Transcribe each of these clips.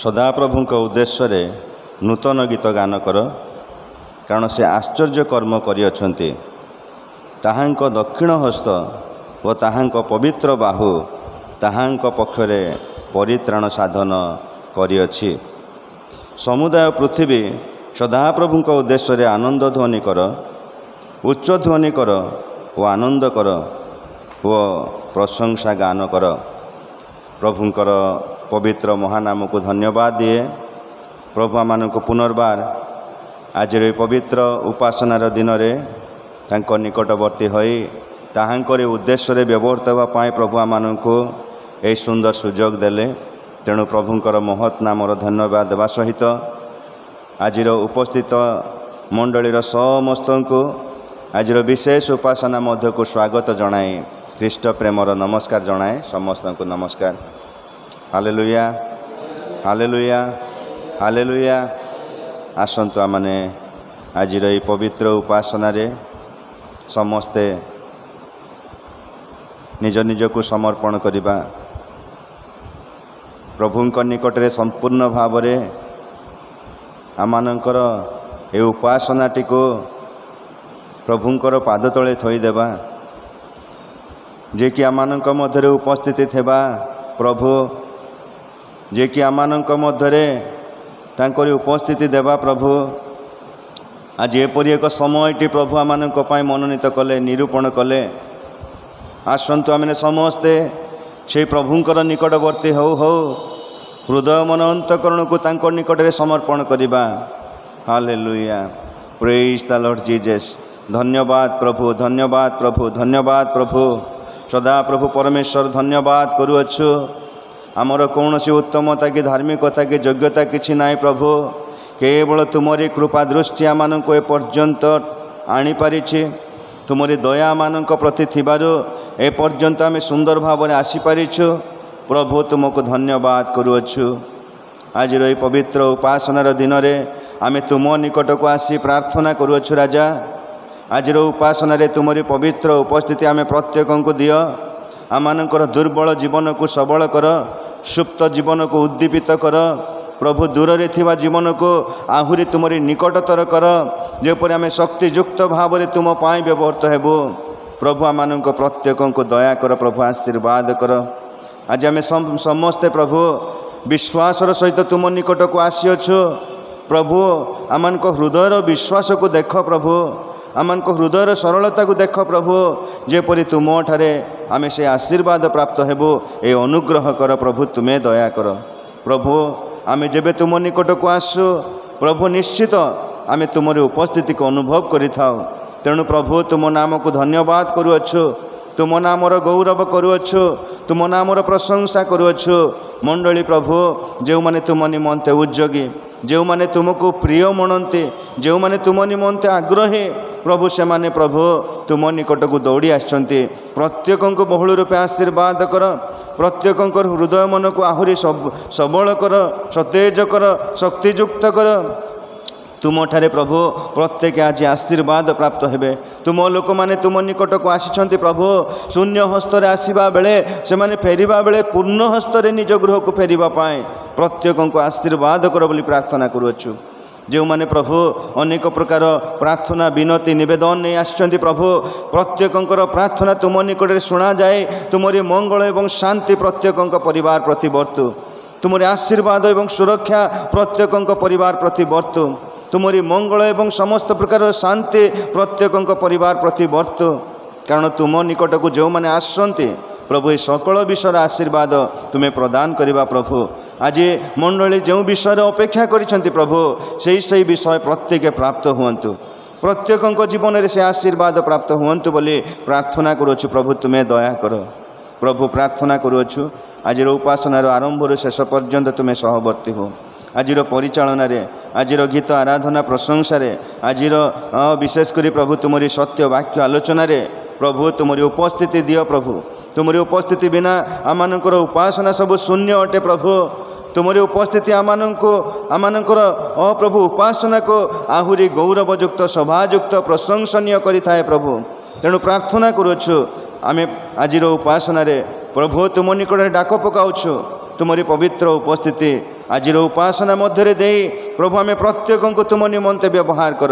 सदाप्रभुଙ୍କ उद्देश्य नूतन गीत गान कर, कारण से आश्चर्य कर्म करिअछन्ति। ताहांक दक्षिण हस्त व ताहांक पवित्र बाहु ताहांक पक्षरे परित्राण साधन करिअछि। समुदाय पृथ्वी सदाप्रभुଙ୍କ उद्देश्य आनंद ध्वनि कर, उच्च ध्वनि कर व आनंद कर व प्रशंसा गान कर। प्रभुंकर पवित्र महानाम को धन्यवाद दिए। प्रभु आमानଙ୍କୁ पुनर्बार आज पवित्र उपासनार दिन में तांको निकटवर्ती होई ताहांकरी उद्देश्य व्यवहृत होगा प्रभु आमानଙ୍କୁ यही सुंदर सुजोग देले। तेणु प्रभुंकर महत् नामर धन्यवाद देवा सहित आज उपस्थित मंडलीर समस्त को आज विशेष उपासना मध्य को स्वागत जनाए ख्रीष्ट प्रेमर नमस्कार जनाए। समस्त को नमस्कार। Hallelujah hallelujah hallelujah. आसंतु आमने आज पवित्र उपासना रे समस्ते निज निज को समर्पण करिबा। प्रभुंक निकट रे संपूर्ण भाव रे आमानंकर ए उपासनाटी को प्रभुंकर पाद तले थई देबा। जे कि आमानंक मध्य उपस्थित थेबा प्रभु, जे कि आमानंक मध्य तांकरी उपस्थिति देवा प्रभु। आज एपरि एक समयटी प्रभु आमानंक पई मनोनीत कले, निरूपण कले। आसंतु आमने समस्ते से प्रभुंकर निकटवर्ती हो हृदय मन अंतकरण को तांको निकट रे समर्पण करिबा। Hallelujah. Praise the Lord Jesus. धन्यवाद प्रभु, धन्यवाद प्रभु, धन्यवाद प्रभु। सदा प्रभु परमेश्वर धन्यवाद करूअछु। आमर कौन सी उत्तमता कि धार्मिकता कि योग्यता किछि नाई प्रभु, केवल तुमरी कृपा दृष्टि आमानंको ए पर्यंत आनी पारिछि। तुमरी दया आमानंको प्रति थिबारु ए पर्यंत आमे सुंदर भाव में आसी पारिछु। प्रभु तुमको धन्यवाद करूअछु। आज रही पवित्र उपासनार दिन रे आमे तुम निकट को आसी प्रार्थना करूअछु। राजा आज उपासना रे तुमरी पवित्र उपस्थिति आमे प्रत्येक को दियो। आमानंकर दुर्बल जीवन को सबल कर, सुप्त जीवन को उद्दीपित कर। प्रभु दूर रे थिबा जीवन को आहुरी तुमरी निकटतर कर, जेपरि आमे शक्तियुक्त भाव रे तुम पाई व्यवहृत हेबो। प्रभु आमानंक प्रत्येक को दया कर, प्रभु आशीर्वाद कर। आज आमे समस्ते प्रभु विश्वासर सहित तुम निकट को आसीअछु। प्रभु आमानक हृदयर विश्वास को देख प्रभु, आमानक हृदयर सरलता को देख प्रभु, जेपरि तुम ठारे आमे से आशीर्वाद प्राप्त हेबो। ए अनुग्रह कर प्रभु, तुम्हें दया कर प्रभु। आमे जेबे तुम निकट को आसु प्रभु, निश्चित आमे तुमरी उपस्थिति को अनुभव करिथाउ। तेणु प्रभु तुम नाम को धन्यवाद करूअछु, तुम नामर गौरव करूअछु, तुम नामर प्रशंसा करूअछु। मंडली प्रभु जो माने तुम निमंते उद्योगी, जो माने तुमको प्रिय मनते, जो माने तुम निमंते आग्रही प्रभु, से माने प्रभु तुम निकट को दौड़ी आछंती। प्रत्येक को बहुल रूपे आशीर्वाद कर। प्रत्येक हृदय मन को आहुरी सबल कर, सतेज कर, शक्तियुक्त कर। तुम ठारे प्रभु प्रत्येक आज आशीर्वाद प्राप्त हेबे। तुम लोक माने तुम निकट को आसीछंती प्रभु, शून्य हस्तरे आसीबा बेले से माने फेरिबा बेले पूर्ण हस्तरे निज गृह को फेरिबा पाए प्रत्येक को आशीर्वाद कर बोली प्रार्थना करूअछु। जो माने प्रभु अनेक प्रकार प्रार्थना विनती निवेदन नहीं आछंती प्रभु, प्रत्येक प्रार्थना तुम निकट शुणा जाए। तुमरी मंगल एवं शांति प्रत्येक परिवार प्रति वर्तु। तुमरी आशीर्वाद एवं सुरक्षा प्रत्येक परिवार प्रति वर्तु। तुमरी मंगल एवं समस्त प्रकार शांति प्रत्येक परिवार प्रति वर्तु। कारण तुम निकट को जो माने आसंती प्रभु, ये सकल विषय आशीर्वाद तुम्हें प्रदान करिबा प्रभु। आज मंडली जो विषय अपेक्षा करिसेंती प्रभु, सही विषय प्रत्येक प्राप्त हुअन्तु। प्रत्येक जीवन में से आशीर्वाद प्राप्त हुअन्तु बोली प्रार्थना करूछु। प्रभु तुम्हें दया कर प्रभु, प्रार्थना करूछु। आज उपासनार आरंभ शेष पर्यंत तुम्हें सहवर्ती हो। आज परिचालन रे, आज गीत आराधना प्रशंसा रे, आज विशेषकर प्रभु तुमरी सत्य वाक्य आलोचना रे प्रभु तुमरी उपस्थिति दियो। प्रभु तुमरी उपस्थिति बिना आमानकर उपासना सब शून्य अटे प्रभु। तुमरी उपस्थिति आमानकर प्रभु उपासना को आहुरी गौरवयुक्त शोभायुक्त प्रशंसनीय करिथाए प्रभु। तेणु प्रार्थना करूछु आमे आज उपासना रे प्रभु तुम निकट डाक पकाउछु। तुमरी पवित्र उपस्थिति आज उपासना मध्य दे प्रभु आम प्रत्येक को तुम निमंते व्यवहार कर।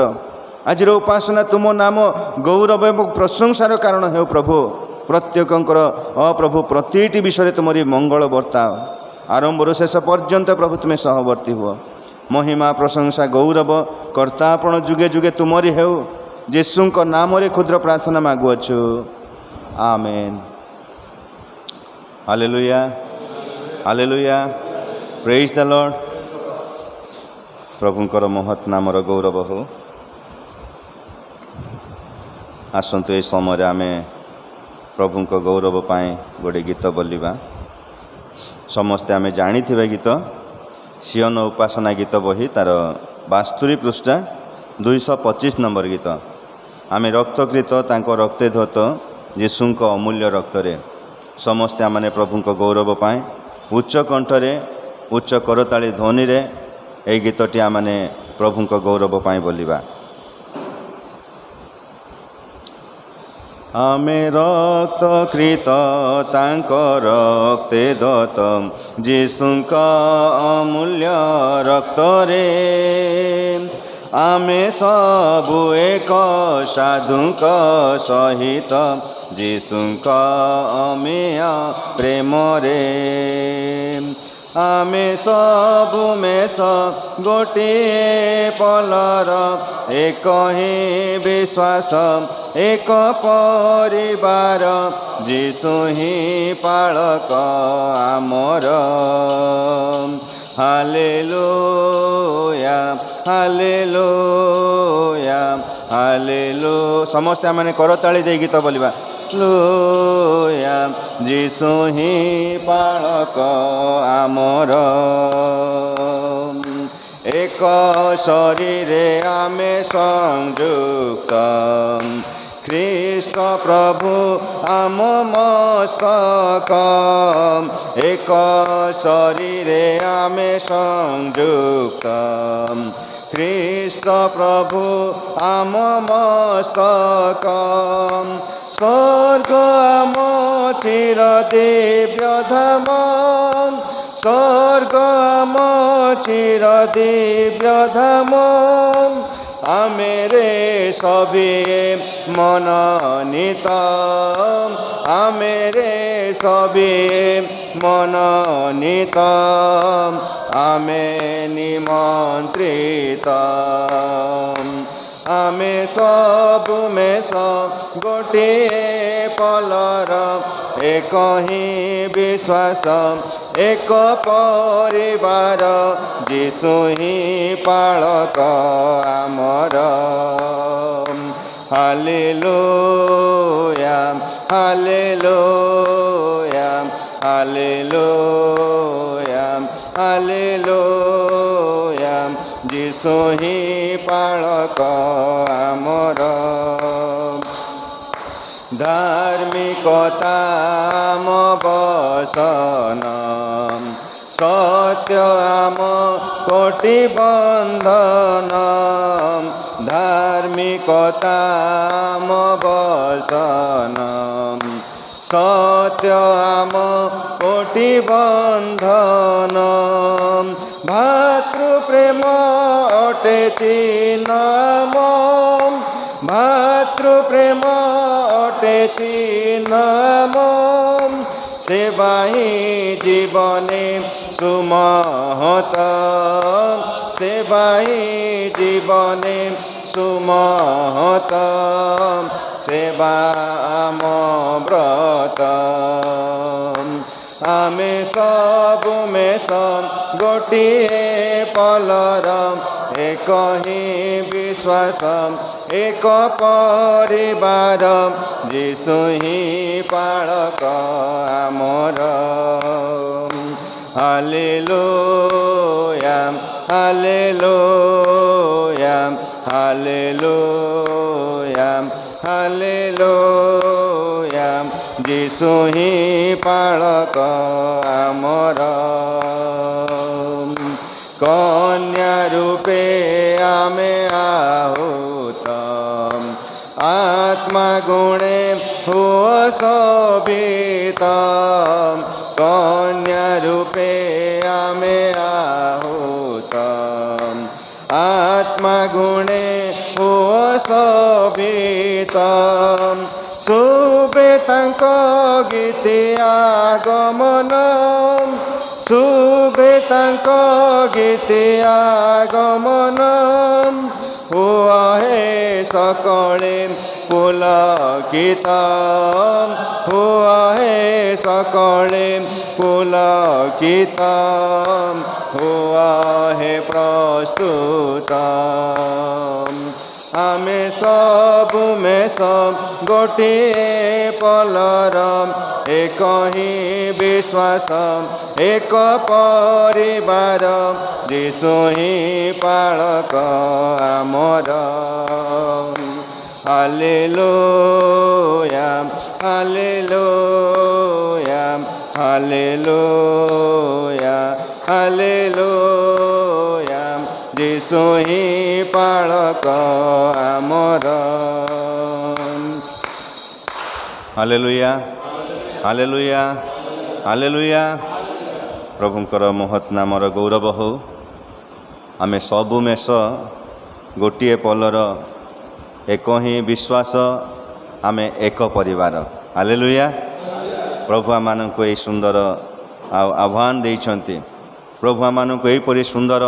आज उपासना तुम नाम गौरव एवं प्रशंसार कारण हो प्रभु। प्रत्येक प्रभु प्रति विषय तुमरी मंगल बर्ताओ आरंभ शेष पर्यंत प्रभु तुम्हें सहवर्ती हुआ। महिमा प्रशंसा गौरव कर्तापण जुगे जुगे तुमरी हो। यीशु नाम रे क्षुद्र प्रार्थना मागुअछु amen. Hallelujah hallelujah praise the lord. प्रभुंकर महत् नाम गौरव हो। आसतु ए समय आम प्रभु गौरव पाए गोटे गीत बोलिबा। समस्ते आम जानी गीत सियन उपासना गीत बही तार 72 पृष्ठा 225 नंबर गीत। आम रक्तकृत तांको रक्ते धोत यीशुंक अमूल्य रक्तरे समस्ते आमने प्रभुंक गौरव पाए उच्च कंठरे उच्च करताली ध्वनि रे ए गीतटी आमने प्रभुंक गौरव पाए बोलिबा। आमे रक्तकृत तांको रक्ते दत यीशुंक अमूल्य रक्तरे आमे सबु एक साधुंक सहित यीशुंक अमेय प्रेम रे आमे सबु मेष गोटिए पलर एक ही विश्वास एक परिवार यीशु ही पालक आमर। हालेलुया हालेलुया हालेलु समस्त आमने करताली दे गीत बोलिबा। लुया यीशु ही पालक आमर। एक शरीर आमे संयुक्त ख्रीष्ट प्रभु आम मस्तक एक शरीर आमे संयुक्त ख्रीष्ट प्रभु आम मस्तक स्वर्ग आम चिर दिव्य धाम स्वर्ग आम चिर दिव्य धाम आमेरे सबिए मननीत आमेरे सबिए मननीत आमे निमंत्रित आमे सबु मेष गोटिए पलर एक ही विश्वास एक परिवार यीशु ही पालक आमर। हालेलुया हालेलुया हालेलुया हालेलुया यीशु ही पालक आमर। धार्मिकता आम बसन सत्य आम कोटि बंधन धार्मिकता आम बसन सत्य आम कोटि बंधन भातृ प्रेम अटे नाम भातृ प्रेम अटे नाम सेवा ही जीवने सुमहत सेवा ही जीवने सुमहत सेवा आम व्रत आमे सबु मेष गोटिए पलर एक ही विश्वास एक परिवार यीशु ही पालक आमर। हालेलुया हालेलुया हालेलुया हालेलुया यीशु ही पालक आमर। कन्या रूपे आमे आहूत आत्मा गुणे हुआ शोभित कन्या रूपे आमे आहूत आत्मा गुणे ओ शोभित शुभे तांक गीति आगमन शुभे तांक गीति आगमन हुआ हे सकले पुलकित हुआ हे सकले पुलकित हुआ हे प्रस्तुत आमे सबु में सब गोटिए पलर एक ही विश्वास एक परिवार यीशु ही पालक आमर हालेलुया हालेलुया हालेलुया हालेलुया यीशु ही पालक आमर हालेलुया हालेलुया हालेलुया प्रभुंकर महत् नामर गौरव हो आमे सबु मेष गोटिए पलर एक ही विश्वास आमे एक परिवार हालेलुया प्रभु आमानंको ए सुंदर आह्वान देइछन्ति प्रभु आमानंको एपरि सुंदर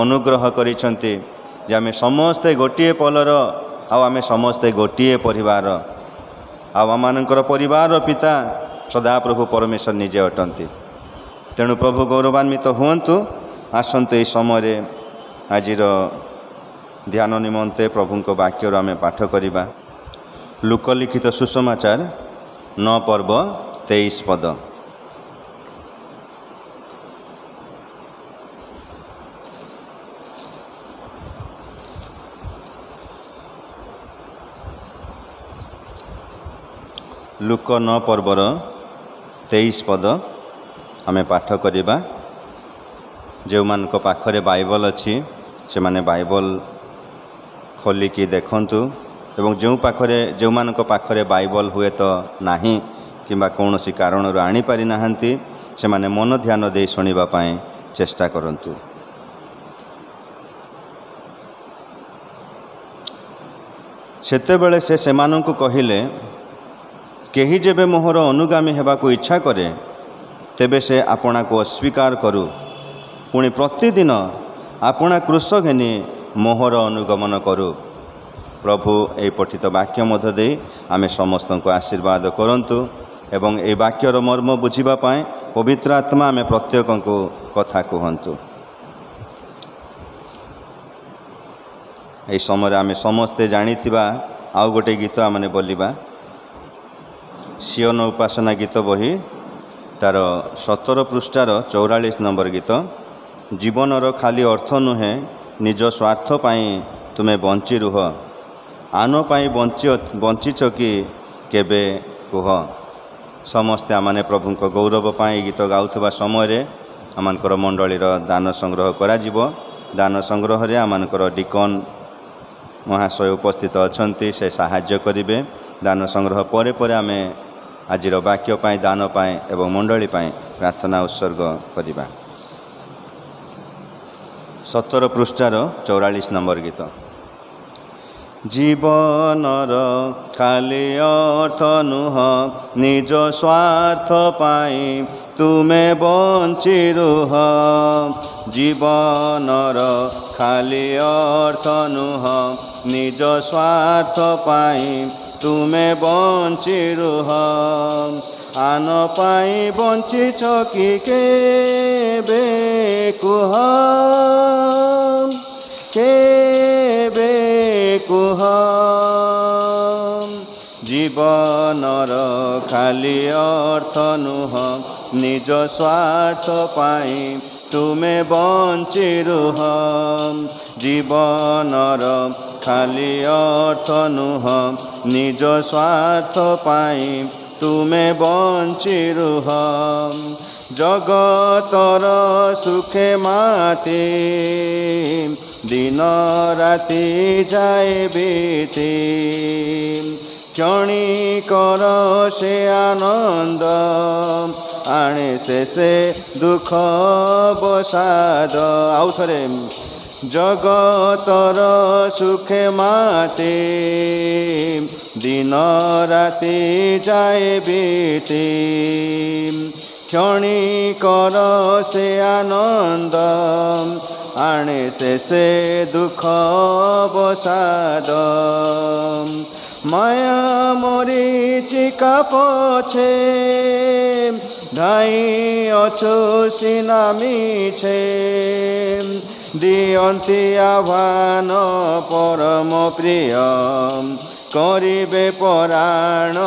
अनुग्रह करिछन्ति जे आमे समस्ते गोटिए पलर आमे समस्ते गोटिए परिवार आमानंकर परिवार पिता सदा प्रभु परमेश्वर निजे अटंती तेणु प्रभु गौरवान्वित हुअन्तु आसन्तु ए समय आजिर ध्यान निमंते प्रभुंको वाक्यर आमे पाठ करिबा लुकलिखित सुसमाचार 9 पर्व 23 पद लुक 9 पर्वर 23 पद आमे पाठ करिबा जो मानक पाखरे बाइबल अछि से माने बाइबल खोलिकी देखंतु एवं जो पाखरे जो मानक पाखरे बाइबल हुए तो नाही किंबा कौनसी कारण आनी पारि नाहंती से माने मन ध्यान दे सुनिबा पाए चेष्टा करंतु सेतेबेले से सेमानंकु कहिले केही जेबे मोहर अनुगामी हेबाकु इच्छा करे तेबे से आपना को अस्वीकार करू पुणी प्रतिदिन आपना क्रूस घेनी मोहर अनुगमन करू प्रभु ए पठित वाक्य मध्य दे आमे समस्त को आशीर्वाद करंतु एवं ए वाक्यर मर्म बुझिबा पाए पवित्र आत्मा आमे प्रत्येक को कथा कहंतु ए समय आमे समस्ते जानिथिबा आउ गोटे गीत आमे बोलिबा सियोन उपासना गीत बही तार 17 पृष्ठार 44 नंबर गीत जीवनर खाली अर्थ नुहे निज स्वार्थ पाई तुमे बंची रुह आन पाई बंचीच कि केबे कुह समस्ते आमाने प्रभुंक गौरव पाई गीत गाउथबा समय आमानकर मंडलीर दान संग्रह करा जिवो दान संग्रह रे आमानकर डिकन महाशय उपस्थित अछंती से सहाय्य करिवे दान संग्रह परे परे आमे आजिर वाक्य पाई दान पाए एवं मंडली पाए प्रार्थना उत्सर्ग करिबा 17 पृष्ठार 44 नंबर गीत जीवनर खाली अर्थ नुह निज स्वार्थ पाई तुमे बंची रुह जीवनर खाली अर्थ नुह निज स्वार्थ पाई तुमे बंची रुह आन पाई बंचीच कि केबे कुह केबे कुह जीवनर खाली अर्थ नुह निज स्वार्थ पाई तुमे बंची रुह जीवनर खाली अर्थ नुह निज स्वार्थ पाई तुमे बंची रुह जगतर सुखे माती दिन राति जाए बीती क्षणिकर से आनंद आणे शेषे दुख बसाद आउ थरे जगतर सुखे माते दिन राति जाए बीती क्षणिकर से आनंद आणे शेषे दुख बसाद माया मरीचिका पछे धाई अछु सिना मिछे दियंती आह्वान परम प्रिय करिबे पराण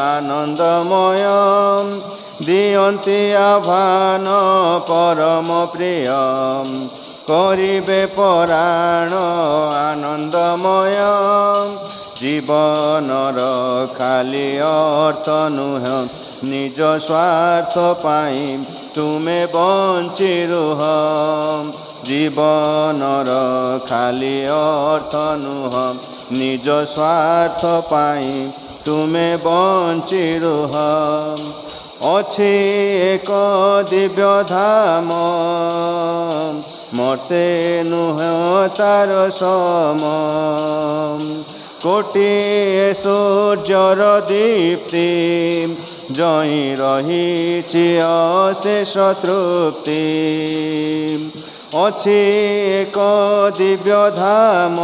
आनंदमय दियंती आह्वान परम प्रिय करिबे पराण आनंदमय जीवनर खाली अर्थ नुह निज स्वार्थ पाई तुमे बंची रुह जीवनर खाली अर्थ नुह निज स्वार्थ पाई तुमे बंची रुह अछि एक दिव्य धाम मते नुह तार सम कोटि सूर्यर दीप्ति जई रही अशेष तृप्ति अछि एक दिव्य धाम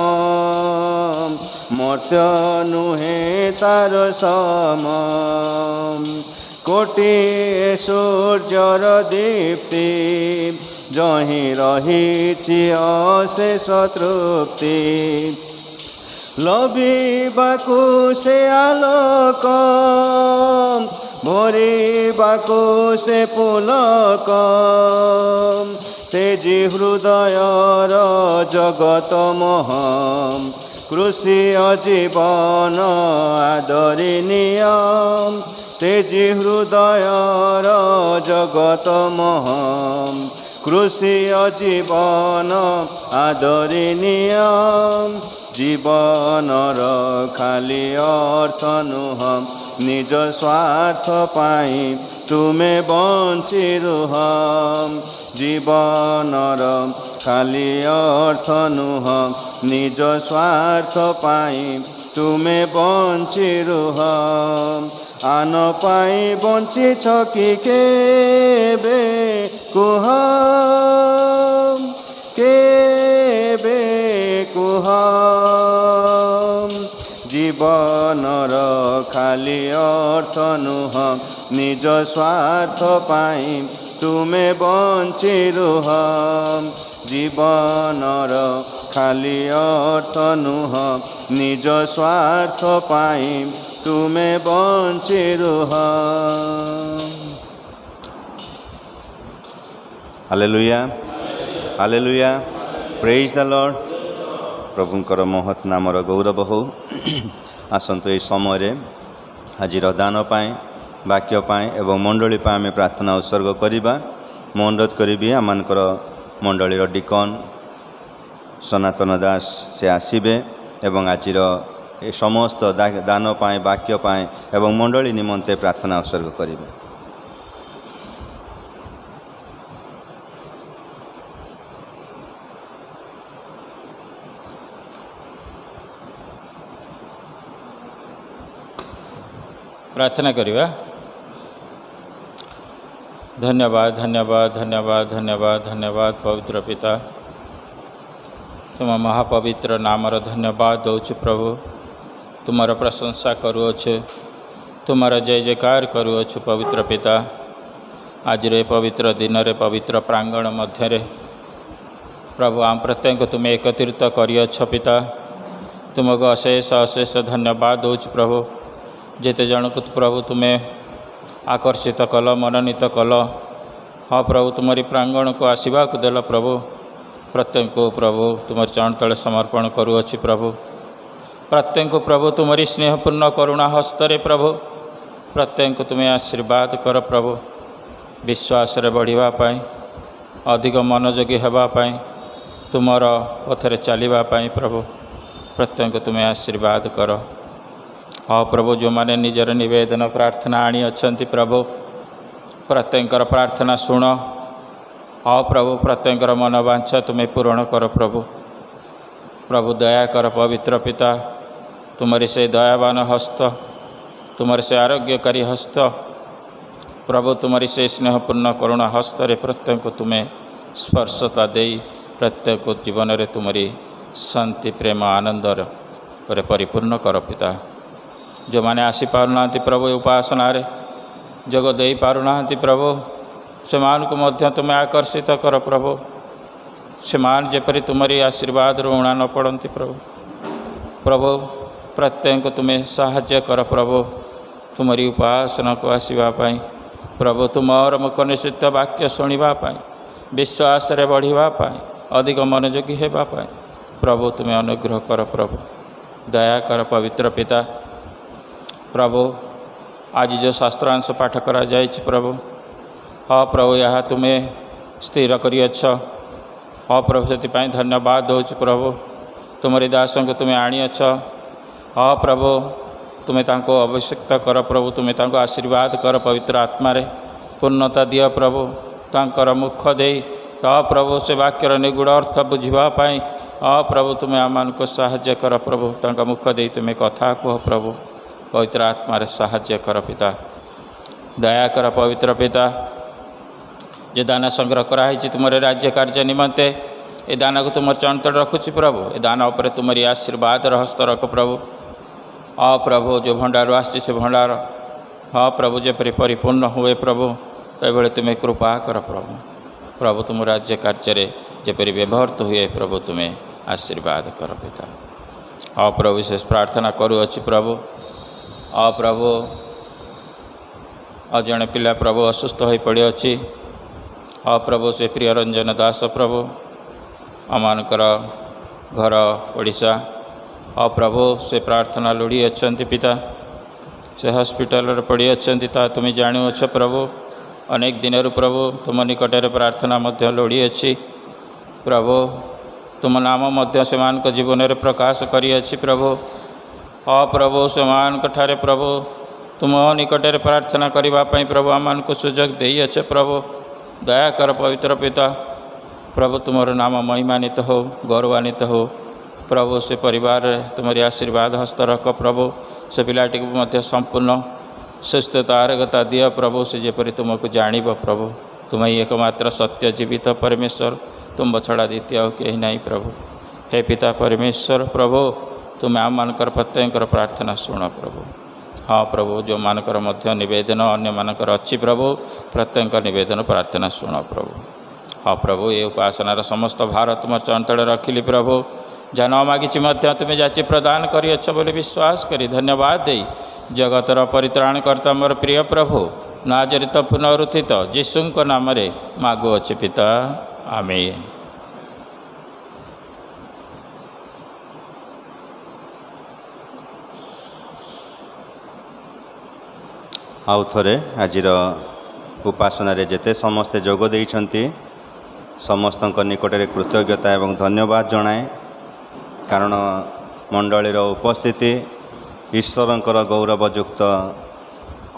मर्त्य नुहे तार सम कोटि सूर्यर दीप्ति जही रही अशेष तृप्ति लभिबाकु से आलोक भरिबाकु से पुलक तेजी हृदयर जगत मोह कृषि जीवन आदरणीय तेजी हृदयर जगत मोह कृषि जीवन आदरणीय जीवनर खाली अर्थ नुह निज स्वार्थ पाई तुमे बंची रुह जीवनर खाली अर्थ नुह निज स्वार्थ पाई तुमे बंची रुह आन पाई बंची छकी केबे कुह केबे कुह जीवनर खाली अर्थ नुह निज स्वार्थ पाई तुमे बंची रुह जीवनर खाली अर्थ नुह निज स्वार्थ पाई तुमे बंची रुह। Hallelujah hallelujah praise the lord. प्रभुंकर महत् नामर गौरव हो। आसंतु ये समय आज दान पाए वाक्य पाए एवं मंडली आम प्रार्थना उत्सर्ग करवा। मु अनुरोध करी आमर मंडलीर डिकन सनातन दास से आसबे एवं आज समस्त दान पाए वाक्य पाए एवं मंडली निमंते प्रार्थना उत्सर्ग करेंगे। प्रार्थना करिवा। धन्यवाद धन्यवाद धन्यवाद धन्यवाद धन्यवाद पवित्र पिता, तुम महापवित्र नामर धन्यवाद दौच प्रभु। तुमर प्रशंसा करुअछु, तुमर जय जयकार करुअछु पवित्र पिता। आज रे पवित्र दिन रे पवित्र प्रांगण मध्य प्रभु आम प्रत्येक तुम्हें एकत्रित करियछ पिता। तुमको अशेष अशेष धन्यवाद दौच प्रभु। जेते जन को प्रभु तुम्हें आकर्षित कल मनोनीत कल। हाँ प्रभु तुम्हारी प्रांगण को आसवा को देल प्रभु। प्रत्येक को प्रभु तुम्हारे चरण तले समर्पण करुअछि प्रभु। प्रत्येक को प्रभु तुम्हारी स्नेहपूर्ण करुणा हस्तरे प्रभु प्रत्येक को तुम्हें आशीर्वाद कर प्रभु। विश्वास रे बढ़िवा पाई, अधिक मनोयोगी होगापाई, तुमर पथरे चलवा प्रभु प्रत्येक को तुम्हें आशीर्वाद कर। हाँ प्रभु जो माने निजर निवेदन प्रार्थना आनी अच्छा प्रभु प्रत्येकर प्रार्थना शुण। हाँ प्रभु प्रत्येकर मनोवांछा तुम्हें पूर्ण कर प्रभु। प्रभु दया कर पवित्र पिता, तुम्हारी से दयावान हस्त, तुम्हारे से आरोग्यकारी हस्त प्रभु, तुम्हारी से स्नेहपूर्ण करुणा हस्त रे प्रत्येक को तुम्हें स्पर्शता दे प्रत्येक जीवन रे तुम्हारी शांति प्रेम आनंद रे परिपूर्ण कर पिता। जो मैंने आसी पारना प्रभु उपासना रे जोग दे पारना प्रभु, से मान को मध्य तुम्हें आकर्षित कर प्रभु। से मान जेपरी तुम्हारी आशीर्वाद ऋणा न पड़ती प्रभु। प्रभु प्रत्येक को तुम्हें साहाय्य कर प्रभु, तुम्हारी उपासना को आसवाई प्रभु, तुमर मुख निश्चित वाक्य शुणापी विश्वास रे बढ़ापी अधिक मनोयोगी होगापी प्रभु तुम्हें अनुग्रह कर प्रभु, दया कर पवित्र पिता। प्रभु आज जो शास्त्रांश पाठ करा जायछि प्रभु, हाँ प्रभु यह तुम्हें स्थिर करियछ। हाँ प्रभु से धन्यवाद दौच प्रभु, तुम्हारी दासों को तुम्हें आनियछ। हाँ प्रभु तुम्हें तांको अभिषेक कर प्रभु, तुम्हें तांको आशीर्वाद कर पवित्र आत्मा रे पूर्णता दिय प्रभु, तांकर मुख दे। हाँ प्रभु से वाक्यर निगूढ़ अर्थ बुझापी हाँ प्रभु तुम्हें आम को साहाय्य कर प्रभु, तांका मुख दे तुम्हें कथा कह प्रभु, पवित्र आत्मा रे साहाय्य कर पिता। दया कर पवित्र पिता। जे दान संग्रह कराई तुम्हारे राज्य कार्य निमंते ए दान को तुम चरण तले रखुची प्रभु, ए दान उपर तुम्हारी आशीर्वाद हस्त रख प्रभु। हाँ प्रभु जो भंडार आसी से भंडार हाँ प्रभु जेपरी परिपूर्ण हुए प्रभु, ये तुम्हें कृपा कर प्रभु। प्रभु तुम राज्य कार्य जेपरी व्यवहृत हुए प्रभु, तुम्हें आशीर्वाद कर पिता। हाँ प्रभु विशेष प्रार्थना करुअछि प्रभु। हाँ प्रभु जड़े पिला प्रभु असुस्थ हो पड़ी अच्छी। हाँ प्रभु से प्रिय रंजन दास प्रभु आमकर घर ओडिशा। हाँ प्रभु से प्रार्थना लोड़ी अच्छा पिता, से हॉस्पिटल पड़ी अच्छा तुम्हें जानुअछ प्रभु। अनेक दिन प्रभु तुम निकटर प्रार्थना मध्य लोड़ी अच्छी प्रभु, तुम नाम मध्य से जीवन में प्रकाश करी प्रभु। हाँ प्रभु से ठारे प्रभु तुम निकटर प्रार्थना करने प्रभु आम को सुजोग दे अच्छे प्रभु। दया कर पवित्र पिता। प्रभु तुम्हारा नाम महिमान्वित हो, गौरवान्वित हो प्रभु। से परिवार तुम्हारी आशीर्वाद हस्त रख प्रभु। से पिलाटी को संपूर्ण सुस्थता आरोग्यता दिय प्रभु, से जेपरी तुमको जान प्रभु। तुम ही एकमात्र सत्य जीवित परमेश्वर, तुम छड़ा द्वितीय और कहीं नहीं प्रभु। हे पिता परमेश्वर प्रभु, तुम्हें आम मानकर प्रत्येक प्रार्थना शुण प्रभु। हाँ प्रभु जो मानकर मध्य निवेदन अन्य मानकर अच्छी प्रभु, प्रत्येक निवेदन प्रार्थना शुण प्रभु। हाँ प्रभु ये उपासनार समस्त भार तुम चरण तले रखिली प्रभु। जन मागिच तुम्हें जाची प्रदान करियछ बोली विश्वास करी धन्यवाद दे जगतर परित्राण कर्ता मोर प्रिय प्रभु नाजरित पुनरुत्थित यीशुଙ୍କ नामरे मागुअछि पिता, आमेन। आउ थरे आजिर उपासना रे जेते समस्ते जोग देइछंती समस्तଙ୍କ निकटरे कृतज्ञता एवं धन्यवाद जणाए, कारण मंडलीर उपस्थिति ईश्वरंकर गौरवयुक्त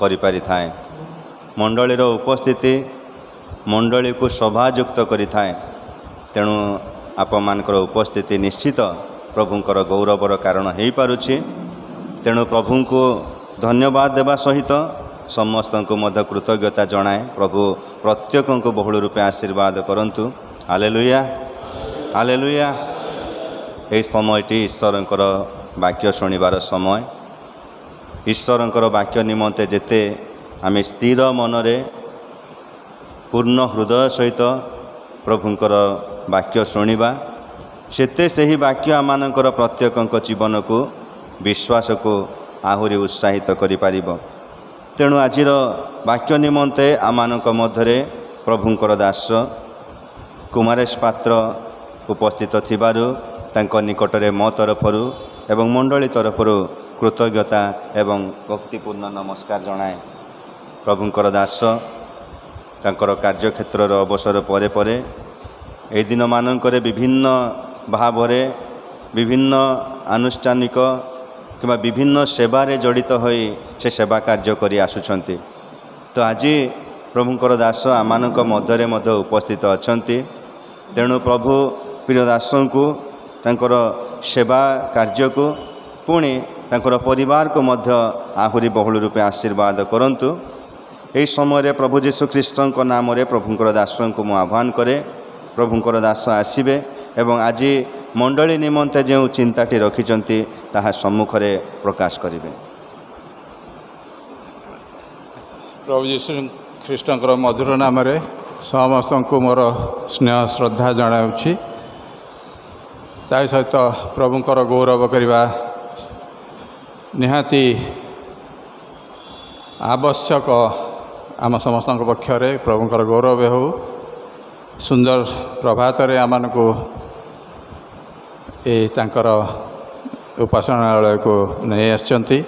करि पारि थाए। मंडलीर उपस्थिति मंडली को शोभायुक्त करि थाए। तेणु आप मानकर उपस्थिति निश्चित प्रभुंकर गौरवर कारण हो पारुछि। तेणु प्रभु को धन्यवाद देवा सहित समस्त को मध्य कृतज्ञता जणाए। प्रभु प्रत्येक को बहुल रूपे आशीर्वाद करंतु। Hallelujah hallelujah. यह समयटी ईश्वरंकर वाक्य शुणिबार समय। ईश्वरंकर वाक्य निमंते जेते आमे स्थिर मनरे पूर्ण हृदय सहित प्रभुंकर वाक्य शुणिबा, सेते सही वाक्य आमानकर प्रत्येक जीवन को विश्वास को आहुरी उत्साहित करि पारिबो। तेणु आजिर वाक्य निमंते आमानक मध्यरे प्रभुंकर दास कुमारेश पात्र उपस्थित थिबारु तांको निकटरे मो तरफरु एवं मंडली तरफरु कृतज्ञता एवं भक्तिपूर्ण नमस्कार जणाए। प्रभुंकर दास तांकर कार्यक्षेत्र अवसर परे परे ए दिन मानकरे विभिन्न भावरे विभिन्न आनुष्ठानिक किंवा विभिन्न सेवारे जड़ित होई से सेवा कार्य करी आसुछंती। तो आज प्रभुंकर दास आमानक मध्यरे मध्य उपस्थित अछंती। तेणु प्रभु प्रिय दासन को तांकर सेवा कार्य को पुणी तांकर परिवार को मध्य आहुरी बहुल रूपे आशीर्वाद करंतु। एही समय प्रभु जीशु ख्रीष्ट नाम रे प्रभुंकर दासन को मु आह्वान करे। प्रभुंकर दास आसीबे एवं आज मंडली निमंते जो चिंताटी रखिचंती ताहा सम्मुख रे प्रकाश करिवे। प्रभु जीशु ख्रीष्ट मधुर नाम रे समस्त को मोर स्नेह श्रद्धा जनाऊँगी। ता सहित प्रभुंकर गौरव करवा निहाती आवश्यक। आम समस्त पक्षरे प्रभुंकर गौरव हो। सुंदर प्रभात रे आम को तांकर उपासनालय को नहीं आसचंती।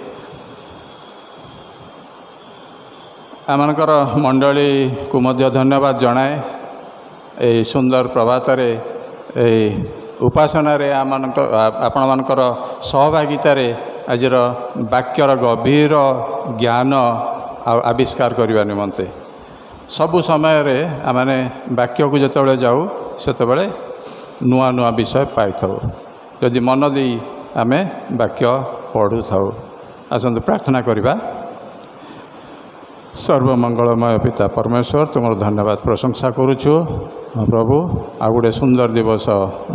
आमनकर मंडली को मध्य धन्यवाद जनाए। ए सुंदर प्रभात रे उपासना रे आपण मानकर सहभागिता रे आजर वाक्यर गभीर ज्ञान आविष्कार करने निमंते सबु समय रे आमने वाक्य को जतबे जाऊ सेतबे नुआ नुआ विषय पाई थाउ। यदि मन दी आमे वाक्य पढ़ु थाउ। आसंतु प्रार्थना करिबा। सर्वमंगलमय पिता परमेश्वर तुम धन्यवाद प्रशंसा करुछु प्रभु। आ गोटे सुंदर दिवस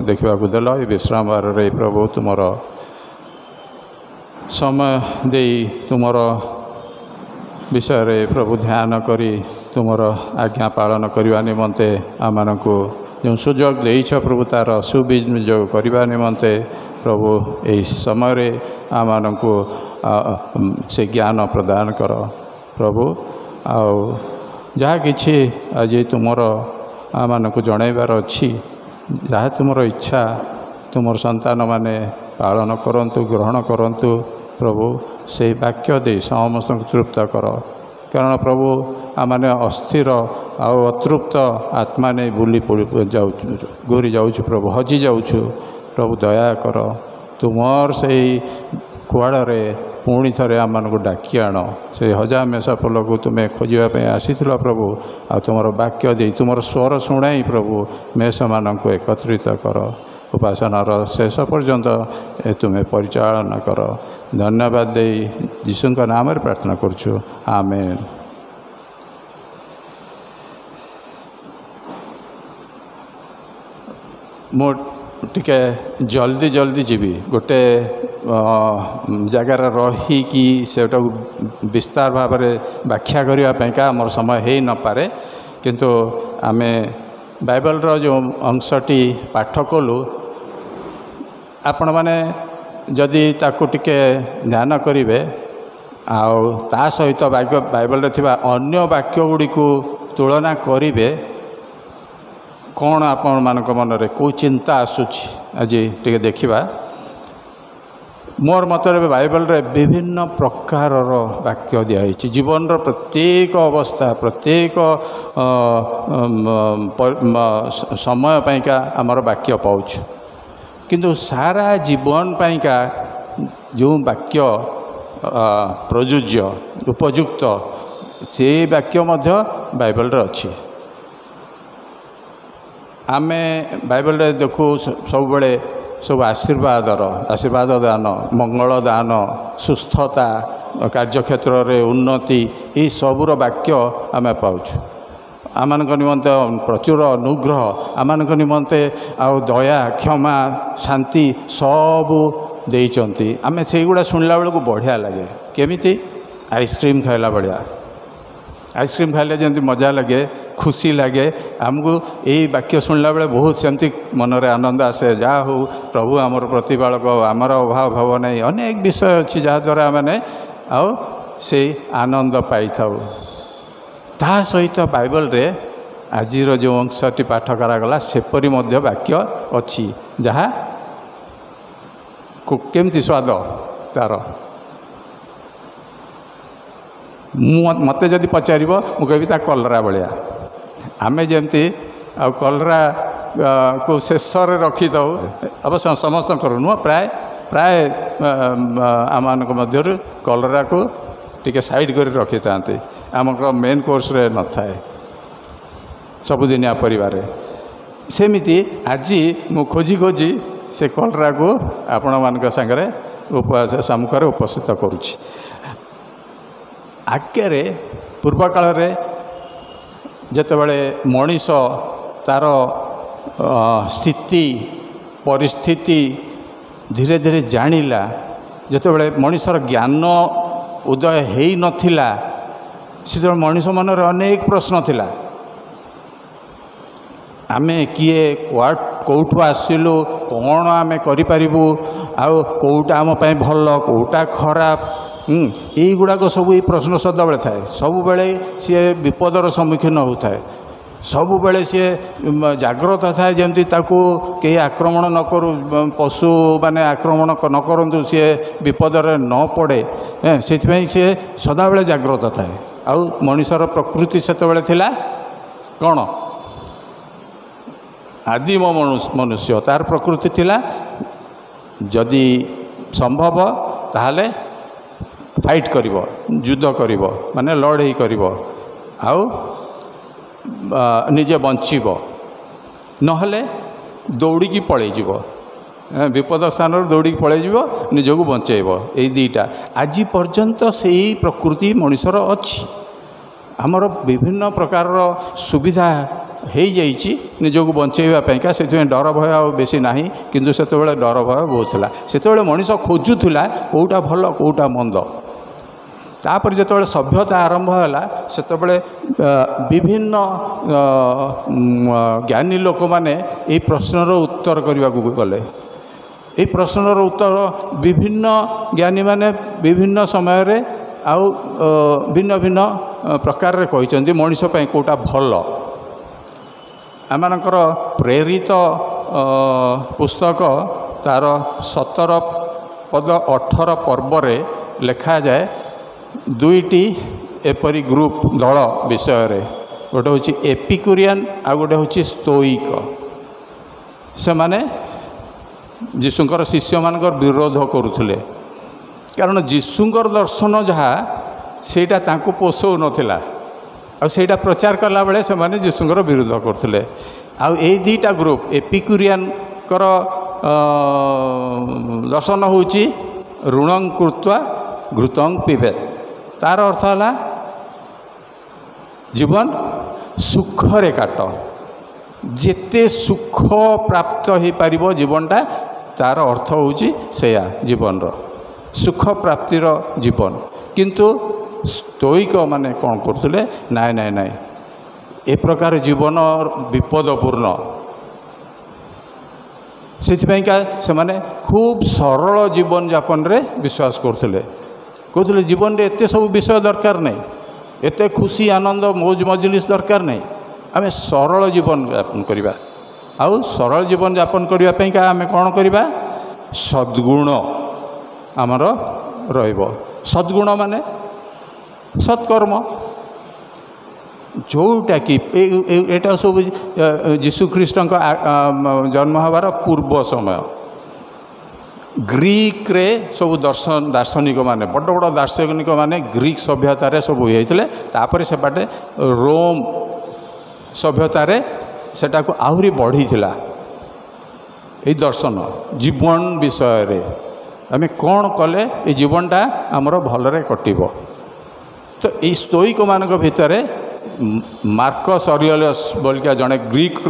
देखा देल ये विश्राम बार रे प्रभु तुमर समय दे तुमर विषय रे प्रभु ध्यान करी तुमर आज्ञा पालन करने निमंते आम को जो सुजोग देछ प्रभु तार सुविनियोग करने निमंते प्रभु यही समय आम को से ज्ञान प्रदान कर प्रभु। आउ जहाँ किछि आज तुमर आम को जनइबार अच्छी जहाँ तुमर इच्छा तुमर संतान माने पालन करंतु ग्रहण करंतु प्रभु से वाक्य दे समस्त तृप्त कर। कारण प्रभु आमने अस्थिर आउ अतृप्त आत्मा नहीं बुली जाऊ घूरी जाऊँ प्रभु हजि जाऊँ प्रभु दया कर। तुमर से कुआड़े पुणी थे आम को डाकी आण से हजा मेषा फल को तुम्हें खोजापी आसी प्रभु आ तुम वाक्य दे तुम स्वर शुणाई प्रभु मेष मान को एकत्रित कर। उपासनार शेष पर्यंत तुम्हें परिचालना कर। धन्यवाद दे यीशु नाम रे प्रार्थना करुछु आमेन। मो टिके जल्दी जल्दी जीवी गोटे जगार रही कि सेटा विस्तार भाव में व्याख्या करने का मोर समय हो न पारे किंतु आमे बाइबल रो जो अंशटी पाठ कलु आपण माने जदि ताकू टिके ध्यान करिवे आउ ता सहित बाइबल रे थिबा अन्य वाक्य गुडी को तुलना करिवे कौन आपण मानक मन रे को चिंता आसुछि आज टिके देखिबा। मोर मतरे बाइबल रे विभिन्न प्रकार वाक्य दिखाई जीवन रो प्रत्येक अवस्था प्रत्येक समय पाइका आमर वाक्य पाउछु किंतु सारा जीवन पाइका जो वाक्य प्रयोज्य उपयुक्त से वाक्य मध्य बाइबल रे अछि। आमे बाइबल रे देखु सब बेले सब आशीर्वाद दान मंगल दान सुस्थता कार्यक्षेत्र रे उन्नति ये सबूर वाक्य आम पाउछु। आम निमंते प्रचुर अनुग्रह आम निमंते आउ दया क्षमा शांति सबू देइचंती। आमे से गुड़ा सुनला बेलू बढ़िया लगे केमिति आइसक्रीम खाइला बढ़िया आइसक्रीम खाइले जमी मजा लगे खुशी लगे आमको यही वाक्य शुणला बेले बहुत सेमती मनरे आनंद आसे। जहाँ हो प्रभु आमर प्रतिपालक आमर अभाव भाव नहीं अनेक विषय अच्छी जहाँद्वारा आमने आउ से आनंद पाई था। ता सहित बाइबल रे आजिर जो अंशटी पाठ करागला सेपरी मध्य वाक्य अच्छी जहाँ केमती स्वाद तार मत जदि पचार मुझे ता कलरा भाया आमे जमती आ कलरा को शेष रखी दौ अवश्य समस्त नुह प्राय आम मध्य कलरा को टिके साइड कर रखी था ଆମର ମେନ୍ କୋର୍ସରେ ନଥାଏ ସବୁଦିନିଆ ପରିବାରରେ। ସେମିତି ଆଜି ମୁଁ ଖୋଜି ଖୋଜି ସେ କଲରାକୁ ଆପଣମାନଙ୍କ ସାଙ୍ଗରେ ସମ୍ମୁଖରେ ଉପସ୍ଥିତ କରୁଛି। ଆଗରେ ପୂର୍ବ କାଳରେ ଯେତେବେଳେ ମଣିଷ ତାର ସ୍ଥିତି ପରିସ୍ଥିତି ଧୀରେ ଧୀରେ ଜାଣିଲା, ଯେତେବେଳେ ମଣିଷର ଜ୍ଞାନ ଉଦୟ ହେଇନଥିଲା, ସେତେବେଳେ ମଣିଷ ମନରେ ଅନେକ ପ୍ରଶ୍ନ ଥିଲା। ଆମେ କିଏ, କେଉଁଠୁ ଆସିଲୁ, କ'ଣ ଆମେ କରିପାରିବୁ, ଆଉ କେଉଁଟା ଆମ ପାଇଁ ଭଲ, କେଉଁଟା ଖରାପ, ଏଇଗୁଡ଼ାକ ସବୁ ଏଇ ପ୍ରଶ୍ନ ସଦାବେଳେ ଥାଏ। ସବୁବେଳେ ସିଏ ବିପଦର ସମ୍ମୁଖୀନ ହେଉଥାଏ, ସବୁବେଳେ ସିଏ ଜାଗ୍ରତ ଥାଏ ଯେମିତି ତାକୁ କେହି ଆକ୍ରମଣ ନ କରୁ, ପଶୁମାନେ ଆକ୍ରମଣ ନ କରନ୍ତୁ, ସିଏ ବିପଦରେ ନ ପଡ଼େ। ସେଥିପାଇଁ ସିଏ ସଦାବେଳେ ଜାଗ୍ରତ ଥାଏ। ଆଉ ମଣିଷର ପ୍ରକୃତି ସେତେବେଳେ ଥିଲା କ'ଣ? ଆଦିମ ମନୁଷ୍ୟ, ତାର ପ୍ରକୃତି ଥିଲା ଯଦି ସମ୍ଭବ ତାହେଲେ ଫାଇଟ୍ କରିବ, ଯୁଦ୍ଧ କରିବ, ମାନେ ଲଢ଼େଇ କରିବ, ଆଉ ନିଜେ ବଞ୍ଚିବ, ନହେଲେ ଦୌଡ଼ିକି ପଳେଇଯିବ, ବିପଦ ସ୍ଥାନରୁ ଦୌଡ଼ିକି ପଳେଇଯିବ, ନିଜକୁ ବଞ୍ଚେଇବ। ଏଇ ଦୁଇଟା ଆଜି ପର୍ଯ୍ୟନ୍ତ ସେଇ ପ୍ରକୃତି ମଣିଷର ଅଛି। ଆମର ବିଭିନ୍ନ ପ୍ରକାରର ସୁବିଧା ହେଇଯାଇଛି ନିଜକୁ ବଞ୍ଚେଇବା ପାଇଁକା, ସେଥିପାଇଁ ଡର ଭୟ ଆଉ ବେଶୀ ନାହିଁ। କିନ୍ତୁ ସେତେବେଳେ ଡର ଭୟ ବହୁତ ଥିଲା। ସେତେବେଳେ ମଣିଷ ଖୋଜୁଥିଲା କେଉଁଟା ଭଲ କେଉଁଟା ମନ୍ଦ। ତାପରେ ଯେତେବେଳେ ସଭ୍ୟତା ଆରମ୍ଭ ହେଲା, ସେତେବେଳେ ବିଭିନ୍ନ ଜ୍ଞାନୀ ଲୋକମାନେ ଏଇ ପ୍ରଶ୍ନର ଉତ୍ତର କରିବାକୁ ଗଲେ। ଏଇ ପ୍ରଶ୍ନର ଉତ୍ତର ବିଭିନ୍ନ ଜ୍ଞାନୀମାନେ ବିଭିନ୍ନ ସମୟରେ ଆଉ ଭିନ୍ନ ଭିନ୍ନ ପ୍ରକାରରେ କହିଛନ୍ତି ମଣିଷ ପାଇଁ କେଉଁଟା ଭଲ। ଏମାନଙ୍କର ପ୍ରେରିତ ପୁସ୍ତକ ତାର 17-18 ପର୍ବରେ ଲେଖାଯାଏ ଦୁଇଟି ଏପରି ଗ୍ରୁପ ଦଳ ବିଷୟରେ। ଗୋଟେ ହେଉଛି ଏପିକୁରିଆନ୍, ଆଉ ଗୋଟେ ହେଉଛି ସ୍ତୋଇକ। ସେମାନେ ଯୀଶୁଙ୍କର ଶିଷ୍ୟମାନଙ୍କର ବିରୋଧ କରୁଥିଲେ, କାରଣ ଯୀଶୁଙ୍କର ଦର୍ଶନ ଯାହା ସେଇଟା ତାଙ୍କୁ ପୋଷଉନଥିଲା, ଆଉ ସେଇଟା ପ୍ରଚାର କଲାବେଳେ ସେମାନେ ଯୀଶୁଙ୍କର ବିରୋଧ କରୁଥିଲେ। ଆଉ ଏଇ ଦୁଇଟା ଗ୍ରୁପ, ଏପିକୁରିଆନଙ୍କର ଦର୍ଶନ ହେଉଛି ଋଣଂ କୃତ୍ୱା ଘୃତଂ ପିବେତ୍। ତାର ଅର୍ଥ ହେଲା ଜୀବନ ସୁଖରେ କାଟ, ଯେତେ ସୁଖ ପ୍ରାପ୍ତ ହେଇପାରିବ ଜୀବନଟା, ତାର ଅର୍ଥ ହେଉଛି ସେଇଆ, ଜୀବନର ସୁଖ ପ୍ରାପ୍ତିର ଜୀବନ। କିନ୍ତୁ ସ୍ତୋଇକ ମାନେ କ'ଣ କରୁଥିଲେ? ନାଇଁ ନାଇଁ ନାଇଁ, ଏ ପ୍ରକାର ଜୀବନ ବିପଦପୂର୍ଣ୍ଣ। ସେଥିପାଇଁକା ସେମାନେ ଖୁବ୍ ସରଳ ଜୀବନଯାପନରେ ବିଶ୍ୱାସ କରୁଥିଲେ। କହୁଥିଲେ ଜୀବନରେ ଏତେ ସବୁ ବିଷୟ ଦରକାର ନାହିଁ, ଏତେ ଖୁସି ଆନନ୍ଦ ମୌଜ ମଜଲିସ୍ ଦରକାର ନାହିଁ, ଆମେ ସରଳ ଜୀବନଯାପନ କରିବା। ଆଉ ସରଳ ଜୀବନଯାପନ କରିବା ପାଇଁକା ଆମେ କ'ଣ କରିବା? ସଦ୍ଗୁଣ ଆମର ରହିବ। ସଦ୍ଗୁଣ ମାନେ ସତ୍କର୍ମ, ଯେଉଁଟାକି ଏଇଟା ସବୁ ଯୀଶୁଖ୍ରୀଷ୍ଟଙ୍କ ଜନ୍ମ ହେବାର ପୂର୍ବ ସମୟ। ଗ୍ରୀକ୍ରେ ସବୁ ଦାର୍ଶନିକମାନେ, ବଡ଼ ବଡ଼ ଦାର୍ଶନିକମାନେ ଗ୍ରୀକ୍ ସଭ୍ୟତାରେ ସବୁ ହେଇଥିଲେ। ତାପରେ ସେପଟେ ରୋମ୍ ସଭ୍ୟତାରେ ସେଟାକୁ ଆହୁରି ବଢ଼ିଥିଲା। ଏଇ ଦର୍ଶନ ଜୀବନ ବିଷୟରେ ଆମେ କ'ଣ କଲେ ଏ ଜୀବନଟା ଆମର ଭଲରେ କଟିବ। ତ ଏଇ ସ୍ତୋଇକମାନଙ୍କ ଭିତରେ ମାର୍କସ୍ ଅରିୟଲସ୍ ବୋଲିକା ଜଣେ ଗ୍ରୀକ୍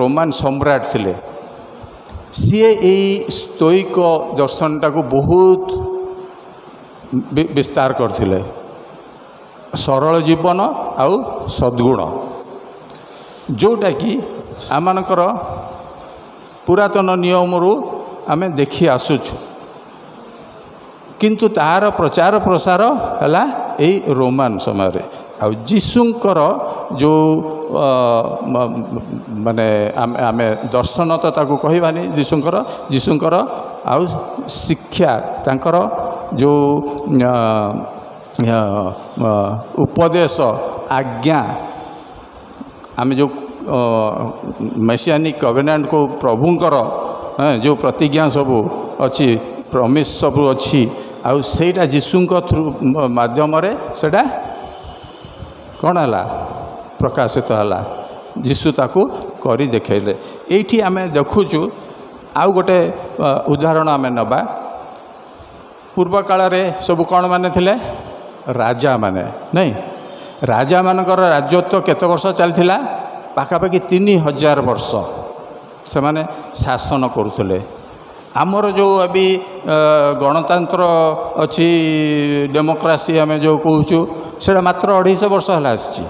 ରୋମାନ ସମ୍ରାଟ ଥିଲେ। ସିଏ ଏଇ ସ୍ତୋଇକ ଦର୍ଶନଟାକୁ ବହୁତ ବିସ୍ତାର କରିଥିଲେ। ସରଳ ଜୀବନ ଆଉ ସଦ୍ଗୁଣ, ଯେଉଁଟାକି ଆମମାନଙ୍କର ପୁରାତନ ନିୟମରୁ ଆମେ ଦେଖି ଆସୁଛୁ, କିନ୍ତୁ ତାହାର ପ୍ରଚାର ପ୍ରସାର ହେଲା ଏଇ ରୋମାନ ସମୟରେ। ଆଉ ଯୀଶୁଙ୍କର ଯେଉଁ ମାନେ ଆମେ ଦର୍ଶନ ତ ତାକୁ କହିବାନି, ଯୀଶୁଙ୍କର ଆଉ ଶିକ୍ଷା, ତାଙ୍କର ଯେଉଁ ଉପଦେଶ ଆଜ୍ଞା, ଆମେ ଯେଉଁ ମେସିଆନିକ୍ କଭେନାଣ୍ଟ କହୁ, ପ୍ରଭୁଙ୍କର ଯେଉଁ ପ୍ରତିଜ୍ଞା ସବୁ ଅଛି, ପ୍ରମିସ୍ ସବୁ ଅଛି, ଆଉ ସେଇଟା ଯୀଶୁଙ୍କ ମାଧ୍ୟମରେ ସେଇଟା କ'ଣ ହେଲା? ପ୍ରକାଶିତ ହେଲା। ଯୀଶୁ ତାକୁ କରି ଦେଖାଇଲେ। ଏଇଠି ଆମେ ଦେଖୁଛୁ ଆଉ ଗୋଟେ ଉଦାହରଣ ଆମେ ନେବା। ପୂର୍ବ କାଳରେ ସବୁ କ'ଣ ମାନେ ଥିଲେ? ରାଜାମାନେ, ନାଇଁ? ରାଜାମାନଙ୍କର ରାଜତ୍ୱ କେତେ ବର୍ଷ ଚାଲିଥିଲା? ପାଖାପାଖି 3000 ବର୍ଷ ସେମାନେ ଶାସନ କରୁଥିଲେ। ଆମର ଯେଉଁ ଏବେ ଗଣତନ୍ତ୍ର ଅଛି, ଡେମୋକ୍ରାସି ଆମେ ଯେଉଁ କହୁଛୁ, ସେଇଟା ମାତ୍ର 250 ବର୍ଷ ହେଲା ଆସିଛି।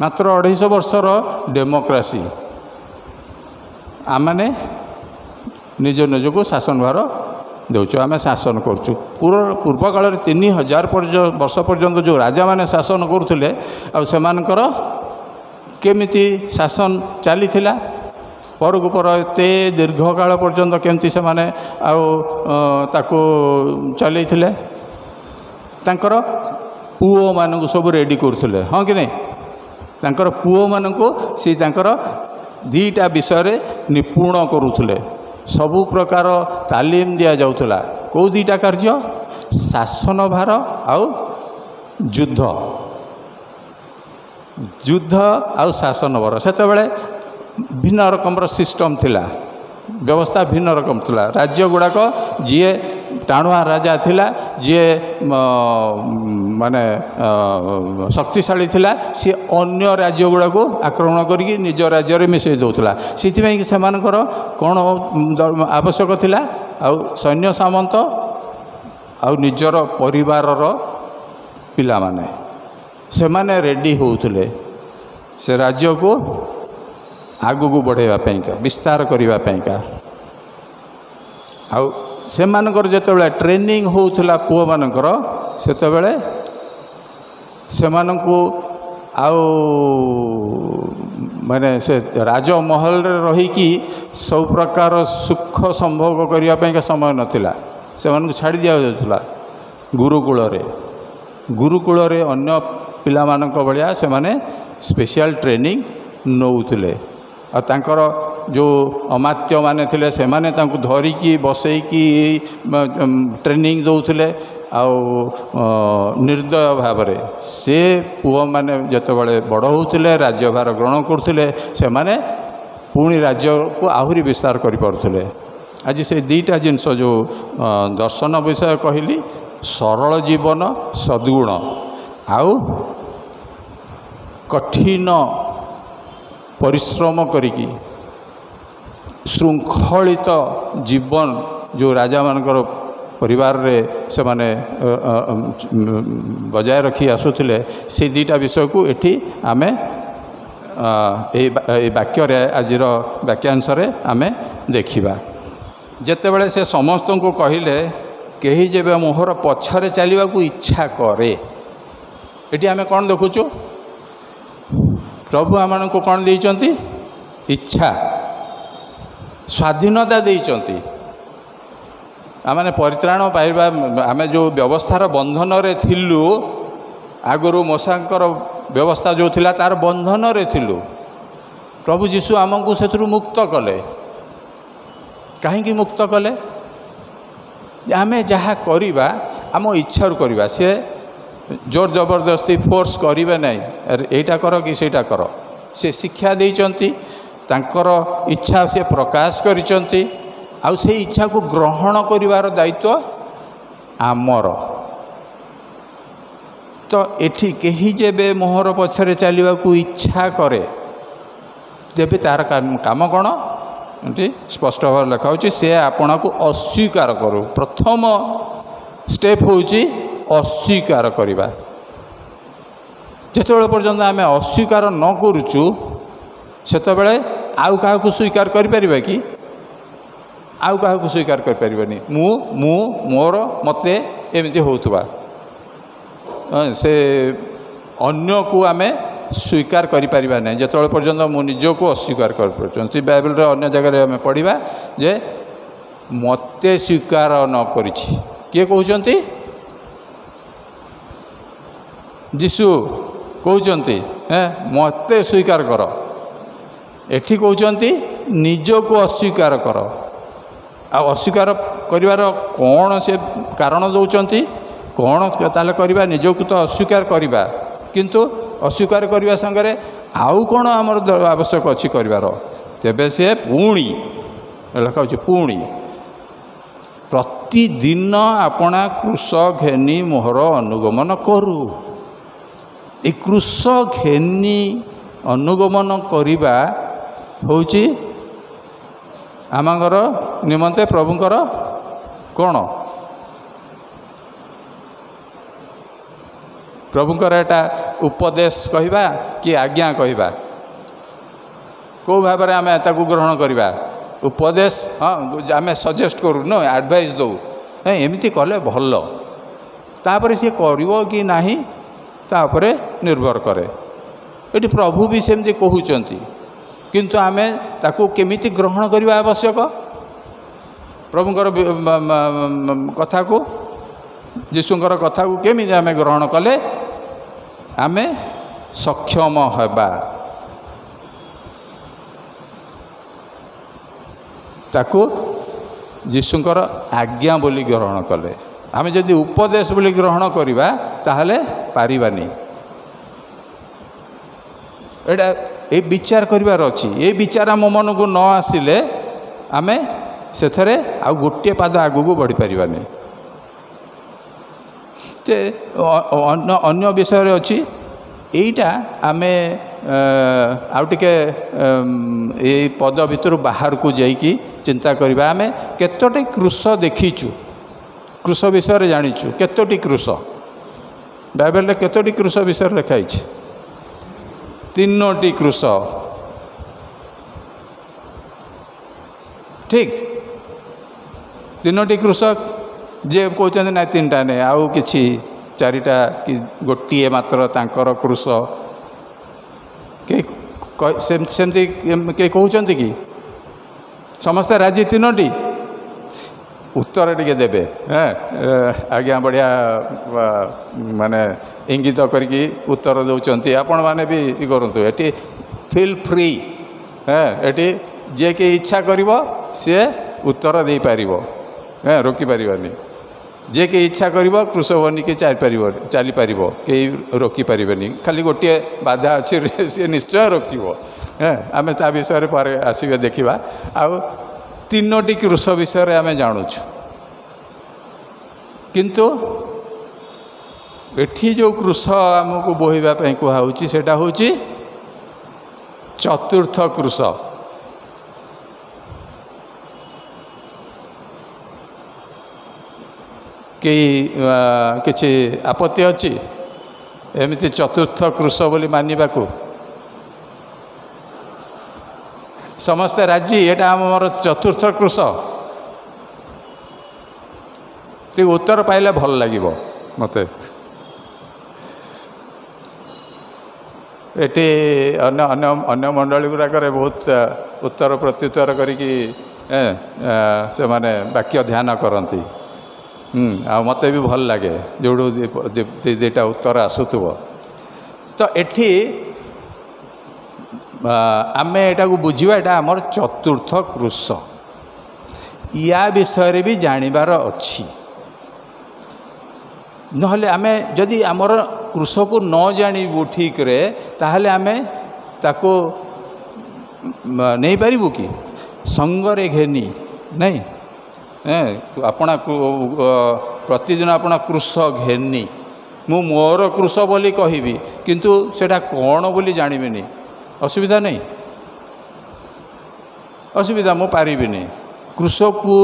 ମାତ୍ର 250 ବର୍ଷର ଡେମୋକ୍ରାସି। ଆମମାନେ ନିଜ ନିଜକୁ ଶାସନ ଭାର ଦେଉଛୁ, ଆମେ ଶାସନ କରୁଛୁ। ପୂର୍ବ କାଳରେ 3000 ବର୍ଷ ପର୍ଯ୍ୟନ୍ତ ଯେଉଁ ରାଜାମାନେ ଶାସନ କରୁଥିଲେ, ଆଉ ସେମାନଙ୍କର କେମିତି ଶାସନ ଚାଲିଥିଲା, ପରକୁ ପର ଏତେ ଦୀର୍ଘକାଳ ପର୍ଯ୍ୟନ୍ତ କେମିତି ସେମାନେ ଆଉ ତାକୁ ଚଲେଇଥିଲେ? ତାଙ୍କର ପୁଅମାନଙ୍କୁ ସବୁ ରେଡ଼ି କରୁଥିଲେ, ହଁ କି ନାହିଁ? ତାଙ୍କର ପୁଅମାନଙ୍କୁ ସେ ତାଙ୍କର 2ଟା ବିଷୟରେ ନିପୁଣ କରୁଥିଲେ। ସବୁ ପ୍ରକାର ତାଲିମ ଦିଆଯାଉଥିଲା। କେଉଁ 2ଟା କାର୍ଯ୍ୟ? ଶାସନ ଭାର ଆଉ ଯୁଦ୍ଧ। ଯୁଦ୍ଧ ଆଉ ଶାସନ ଭାର। ସେତେବେଳେ ଭିନ୍ନ ରକମର ସିଷ୍ଟମ୍ ଥିଲା, ବ୍ୟବସ୍ଥା ଭିନ୍ନ ରକମ ଥିଲା। ରାଜ୍ୟ ଗୁଡ଼ାକ ଯିଏ ଟାଣୁଆ ରାଜା ଥିଲା, ଯିଏ ମାନେ ଶକ୍ତିଶାଳୀ ଥିଲା, ସିଏ ଅନ୍ୟ ରାଜ୍ୟ ଗୁଡ଼ାକୁ ଆକ୍ରମଣ କରିକି ନିଜ ରାଜ୍ୟରେ ମିଶାଇ ଦେଉଥିଲା। ସେଥିପାଇଁ ସେମାନଙ୍କର କ'ଣ ଆବଶ୍ୟକ ଥିଲା? ଆଉ ସୈନ୍ୟ ସାମନ୍ତ ଆଉ ନିଜର ପରିବାରର ପିଲାମାନେ, ସେମାନେ ରେଡ଼ି ହେଉଥିଲେ ସେ ରାଜ୍ୟକୁ ଆଗକୁ ବଢ଼ାଇବା ପାଇଁକା, ବିସ୍ତାର କରିବା ପାଇଁକା। ଆଉ ସେମାନଙ୍କର ଯେତେବେଳେ ଟ୍ରେନିଂ ହେଉଥିଲା ପୁଅମାନଙ୍କର, ସେତେବେଳେ ସେମାନଙ୍କୁ ଆଉ ମାନେ ସେ ରାଜମହଲରେ ରହିକି ସବୁ ପ୍ରକାର ସୁଖ ସମ୍ଭୋଗ କରିବା ପାଇଁକା ସମୟ ନଥିଲା। ସେମାନଙ୍କୁ ଛାଡ଼ି ଦିଆଯାଉଥିଲା ଗୁରୁକୁଳରେ। ଗୁରୁକୁଳରେ ଅନ୍ୟ ପିଲାମାନଙ୍କ ଭଳିଆ ସେମାନେ ସ୍ପେଶିଆଲ ଟ୍ରେନିଂ ନେଉଥିଲେ। ଆଉ ତାଙ୍କର ଯେଉଁ ଅମାତ୍ୟମାନେ ଥିଲେ, ସେମାନେ ତାଙ୍କୁ ଧରିକି ବସେଇକି ଟ୍ରେନିଂ ଦେଉଥିଲେ। ଆଉ ନିର୍ଦ୍ଦୟ ଭାବରେ ସେ ପୁଅମାନେ ଯେତେବେଳେ ବଡ଼ ହେଉଥିଲେ, ରାଜ୍ୟଭାର ଗ୍ରହଣ କରୁଥିଲେ, ସେମାନେ ପୁଣି ରାଜ୍ୟକୁ ଆହୁରି ବିସ୍ତାର କରିପାରୁଥିଲେ। ଆଜି ସେ 2ଟା ଜିନିଷ ଯେଉଁ ଦର୍ଶନ ବିଷୟ କହିଲି, ସରଳ ଜୀବନ, ସଦ୍ଗୁଣ, ଆଉ କଠିନ ପରିଶ୍ରମ କରିକି ଶୃଙ୍ଖଳିତ ଜୀବନ ଯେଉଁ ରାଜାମାନଙ୍କର ପରିବାରରେ ସେମାନେ ବଜାୟ ରଖି ଆସୁଥିଲେ, ସେ 2ଟା ବିଷୟକୁ ଏଠି ଆମେ এই ବାକ୍ୟରେ, ଆଜିର ବାକ୍ୟାଂଶରେ ଆମେ ଦେଖିବା। ଯେତେବେଳେ ସେ ସମସ୍ତଙ୍କୁ କହିଲେ, କେହି ଯେବେ ମୋହର ପଛରେ ଚାଲିବାକୁ ଇଚ୍ଛା କରେ, ଏଠି ଆମେ କ'ଣ ଦେଖୁଛୁ? ପ୍ରଭୁ ଆମମାନଙ୍କୁ କ'ଣ ଦେଇଛନ୍ତି? ଇଚ୍ଛା, ସ୍ୱାଧୀନତା ଦେଇଛନ୍ତି। ଆମେ ପରିତ୍ରାଣ ପାଇବା, ଆମେ ଯେଉଁ ବ୍ୟବସ୍ଥାର ବନ୍ଧନରେ ଥିଲୁ, ଆଗରୁ ମୋଶାଙ୍କର ବ୍ୟବସ୍ଥା ଯେଉଁ ଥିଲା ତାର ବନ୍ଧନରେ ଥିଲୁ, ପ୍ରଭୁ ଯୀଶୁ ଆମକୁ ସେଥିରୁ ମୁକ୍ତ କଲେ। କାହିଁକି ମୁକ୍ତ କଲେ? ଆମେ ଯାହା କରିବା ଆମ ଇଚ୍ଛାରୁ କରିବା, ସେ ଜୋର ଜବରଦସ୍ତି ଫୋର୍ସ କରିବେ ନାହିଁ, ଏଇଟା କର କି ସେଇଟା କର। ସେ ଶିକ୍ଷା ଦେଇଛନ୍ତି, ତାଙ୍କର ଇଚ୍ଛା ସେ ପ୍ରକାଶ କରିଛନ୍ତି, ଆଉ ସେଇ ଇଚ୍ଛାକୁ ଗ୍ରହଣ କରିବାର ଦାୟିତ୍ୱ ଆମର। ତ ଏଠି କେହି ଯେବେ ମୋହର ପଛରେ ଚାଲିବାକୁ ଇଚ୍ଛା କରେ, ତେବେ ତାର କାମ କ'ଣ? ଏଠି ସ୍ପଷ୍ଟ ଭାବରେ ଲେଖା ହେଉଛି, ସେ ଆପଣଙ୍କୁ ଅସ୍ୱୀକାର କରୁ। ପ୍ରଥମ ଷ୍ଟେପ୍ ହେଉଛି ଅସ୍ୱୀକାର କରିବା। ଯେତେବେଳେ ପର୍ଯ୍ୟନ୍ତ ଆମେ ଅସ୍ୱୀକାର ନ କରୁଛୁ, ସେତେବେଳେ ଆଉ କାହାକୁ ସ୍ୱୀକାର କରିପାରିବା କି? ଆଉ କାହାକୁ ସ୍ୱୀକାର କରିପାରିବାନି। ମୁଁ ମୋର, ମୋତେ ଏମିତି ହେଉଥିବା, ସେ ଅନ୍ୟକୁ ଆମେ ସ୍ୱୀକାର କରିପାରିବା ନାହିଁ ଯେତେବେଳେ ପର୍ଯ୍ୟନ୍ତ ମୁଁ ନିଜକୁ ଅସ୍ୱୀକାର କରିପାରୁଛନ୍ତି। ବାଇବେଲରେ ଅନ୍ୟ ଜାଗାରେ ଆମେ ପଢ଼ିବା ଯେ ମୋତେ ସ୍ୱୀକାର ନ କରିଛି, କିଏ କହୁଛନ୍ତି? ଯୀଶୁ କହୁଛନ୍ତି, ମୋତେ ସ୍ୱୀକାର କର। ଏଠି କହୁଛନ୍ତି ନିଜକୁ ଅସ୍ୱୀକାର କର। ଆଉ ଅସ୍ୱୀକାର କରିବାର କ'ଣ ସେ କାରଣ ଦେଉଛନ୍ତି? କ'ଣ ତାହେଲେ କରିବା? ନିଜକୁ ତ ଅସ୍ୱୀକାର କରିବା। କିନ୍ତୁ ଅସ୍ୱୀକାର କରିବା ସାଙ୍ଗରେ ଆଉ କ'ଣ ଆମର ଆବଶ୍ୟକ ଅଛି କରିବାର, ତେବେ ସେ ପୁଣି ଲେଖା ହେଉଛି ପୁଣି ପ୍ରତିଦିନ ଆପଣା କୃଷ ଘେନି ମୋହର ଅନୁଗମନ କରୁ। ଏ କୃଷ ଘେନି ଅନୁଗମନ କରିବା ହେଉଛି ଆମଙ୍କର ନିମନ୍ତେ ପ୍ରଭୁଙ୍କର କ'ଣ? ପ୍ରଭୁଙ୍କର ଏଟା ଉପଦେଶ କହିବା କି ଆଜ୍ଞା କହିବା? କେଉଁ ଭାବରେ ଆମେ ତାକୁ ଗ୍ରହଣ କରିବା? ଉପଦେଶ, ହଁ ଆମେ ସଜେଷ୍ଟ କରୁନ, ଆଡ଼ଭାଇସ୍ ଦେଉ, ଏମିତି କଲେ ଭଲ, ତାପରେ ସିଏ କରିବ କି ନାହିଁ ତା ଉପରେ ନିର୍ଭର କରେ। ଏଠି ପ୍ରଭୁ ବି ସେମିତି କହୁଛନ୍ତି, କିନ୍ତୁ ଆମେ ତାକୁ କେମିତି ଗ୍ରହଣ କରିବା ଆବଶ୍ୟକ? ପ୍ରଭୁଙ୍କର କଥାକୁ, ଯୀଶୁଙ୍କର କଥାକୁ କେମିତି ଆମେ ଗ୍ରହଣ କଲେ ଆମେ ସକ୍ଷମ ହେବା? ତାକୁ ଯୀଶୁଙ୍କର ଆଜ୍ଞା ବୋଲି ଗ୍ରହଣ କଲେ। ଆମେ ଯଦି ଉପଦେଶ ବୋଲି ଗ୍ରହଣ କରିବା ତାହେଲେ ପାରିବାନି। ଏଇଟା ଏ ବିଚାର କରିବାର ଅଛି। ଏ ବିଚାର ଆମ ମନକୁ ନ ଆସିଲେ ଆମେ ସେଥିରେ ଆଉ ଗୋଟିଏ ପାଦ ଆଗକୁ ବଢ଼ିପାରିବାନି। ଯେ ଅନ୍ୟ ବିଷୟରେ ଅଛି, ଏଇଟା ଆମେ ଆଉ ଟିକେ ଏଇ ପଦ ଭିତରୁ ବାହାରକୁ ଯାଇକି ଚିନ୍ତା କରିବା। ଆମେ କେତୋଟି କୃଷ ଦେଖିଛୁ, କୃଷ ବିଷୟରେ ଜାଣିଛୁ। କେତୋଟି କୃଷ ବାଇବେଲରେ କେତୋଟି କୃଷ ବିଷୟରେ ଲେଖା ହେଇଛି? 3ଟି କୃଷ। ଠିକ୍, 3ଟି କୃଷ। ଯିଏ କହୁଛନ୍ତି ନାଇଁ 3ଟା ନାହିଁ, ଆଉ କିଛି 4ଟା କି ଗୋଟିଏ ମାତ୍ର ତାଙ୍କର କୃଷ, କେହି ସେମିତି କେହି କହୁଛନ୍ତି କି? ସମସ୍ତେ ରାଜି 3ଟି? ଉତ୍ତର ଟିକେ ଦେବେ। ଆଜ୍ଞା, ବଢ଼ିଆ ମାନେ ଇଙ୍ଗିତ କରିକି ଉତ୍ତର ଦେଉଛନ୍ତି। ଆପଣମାନେ ବି କରନ୍ତୁ, ଏଠି ଫିଲ୍ ଫ୍ରି। ଏଠି ଯିଏ କି ଇଚ୍ଛା କରିବ ସିଏ ଉତ୍ତର ଦେଇପାରିବ, ରୋକିପାରିବନି। ଯିଏ କି ଇଚ୍ଛା କରିବ କୃଷ ବନିକି ଚାଲିପାରିବ, କେହି ରୋକିପାରିବେନି। ଖାଲି ଗୋଟିଏ ବାଧା ଅଛି, ସିଏ ନିଶ୍ଚୟ ରୋକିବ। ଆମେ ତା ବିଷୟରେ ପରେ ଆସିବେ ଦେଖିବା। ଆଉ 3ଟି କୃଷ ବିଷୟରେ ଆମେ ଜାଣୁଛୁ, କିନ୍ତୁ ଏଠି ଯେଉଁ କୃଷ ଆମକୁ ବୋହିବା ପାଇଁ କୁହାହେଉଛି ସେଇଟା ହେଉଛି 4ର୍ଥ କୃଷ। କିଛି ଆପତ୍ତି ଅଛି ଏମିତି 4ର୍ଥ କୃଷ ବୋଲି ମାନିବାକୁ? ସମସ୍ତେ ରାଜି? ଏଇଟା ଆମର 4ର୍ଥ କୃଷ। ଟିକେ ଉତ୍ତର ପାଇଲେ ଭଲ ଲାଗିବ ମୋତେ। ଏଠି ଅନ୍ୟ ମଣ୍ଡଳୀ ଗୁଡ଼ାକରେ ବହୁତ ଉତ୍ତର ପ୍ରତ୍ୟୁତ୍ତର କରିକି ସେମାନେ ବାକ୍ୟ ଧ୍ୟାନ କରନ୍ତି। ଆଉ ମୋତେ ବି ଭଲ ଲାଗେ ଯେଉଁଠୁ 2ଟା ଉତ୍ତର ଆସୁଥିବ। ତ ଏଠି ଆମେ ଏଟାକୁ ବୁଝିବା, ଏଇଟା ଆମର 4ର୍ଥ କୃଷ। ୟା ବିଷୟରେ ବି ଜାଣିବାର ଅଛି। ନହେଲେ ଆମେ ଯଦି ଆମର କୃଷକୁ ନ ଜାଣିବୁ ଠିକ୍ରେ, ତାହେଲେ ଆମେ ତାକୁ ନେଇପାରିବୁ କି? ସଙ୍ଗରେ ଘେନି ନାଇଁ, ଆପଣ ପ୍ରତିଦିନ ଆପଣ କୃଷ ଘେନି। ମୁଁ ମୋର କୃଷ ବୋଲି କହିବି, କିନ୍ତୁ ସେଇଟା କ'ଣ ବୋଲି ଜାଣିବିନି, ଅସୁବିଧା ନାହିଁ? ଅସୁବିଧା, ମୁଁ ପାରିବିନି। କୃଷକୁ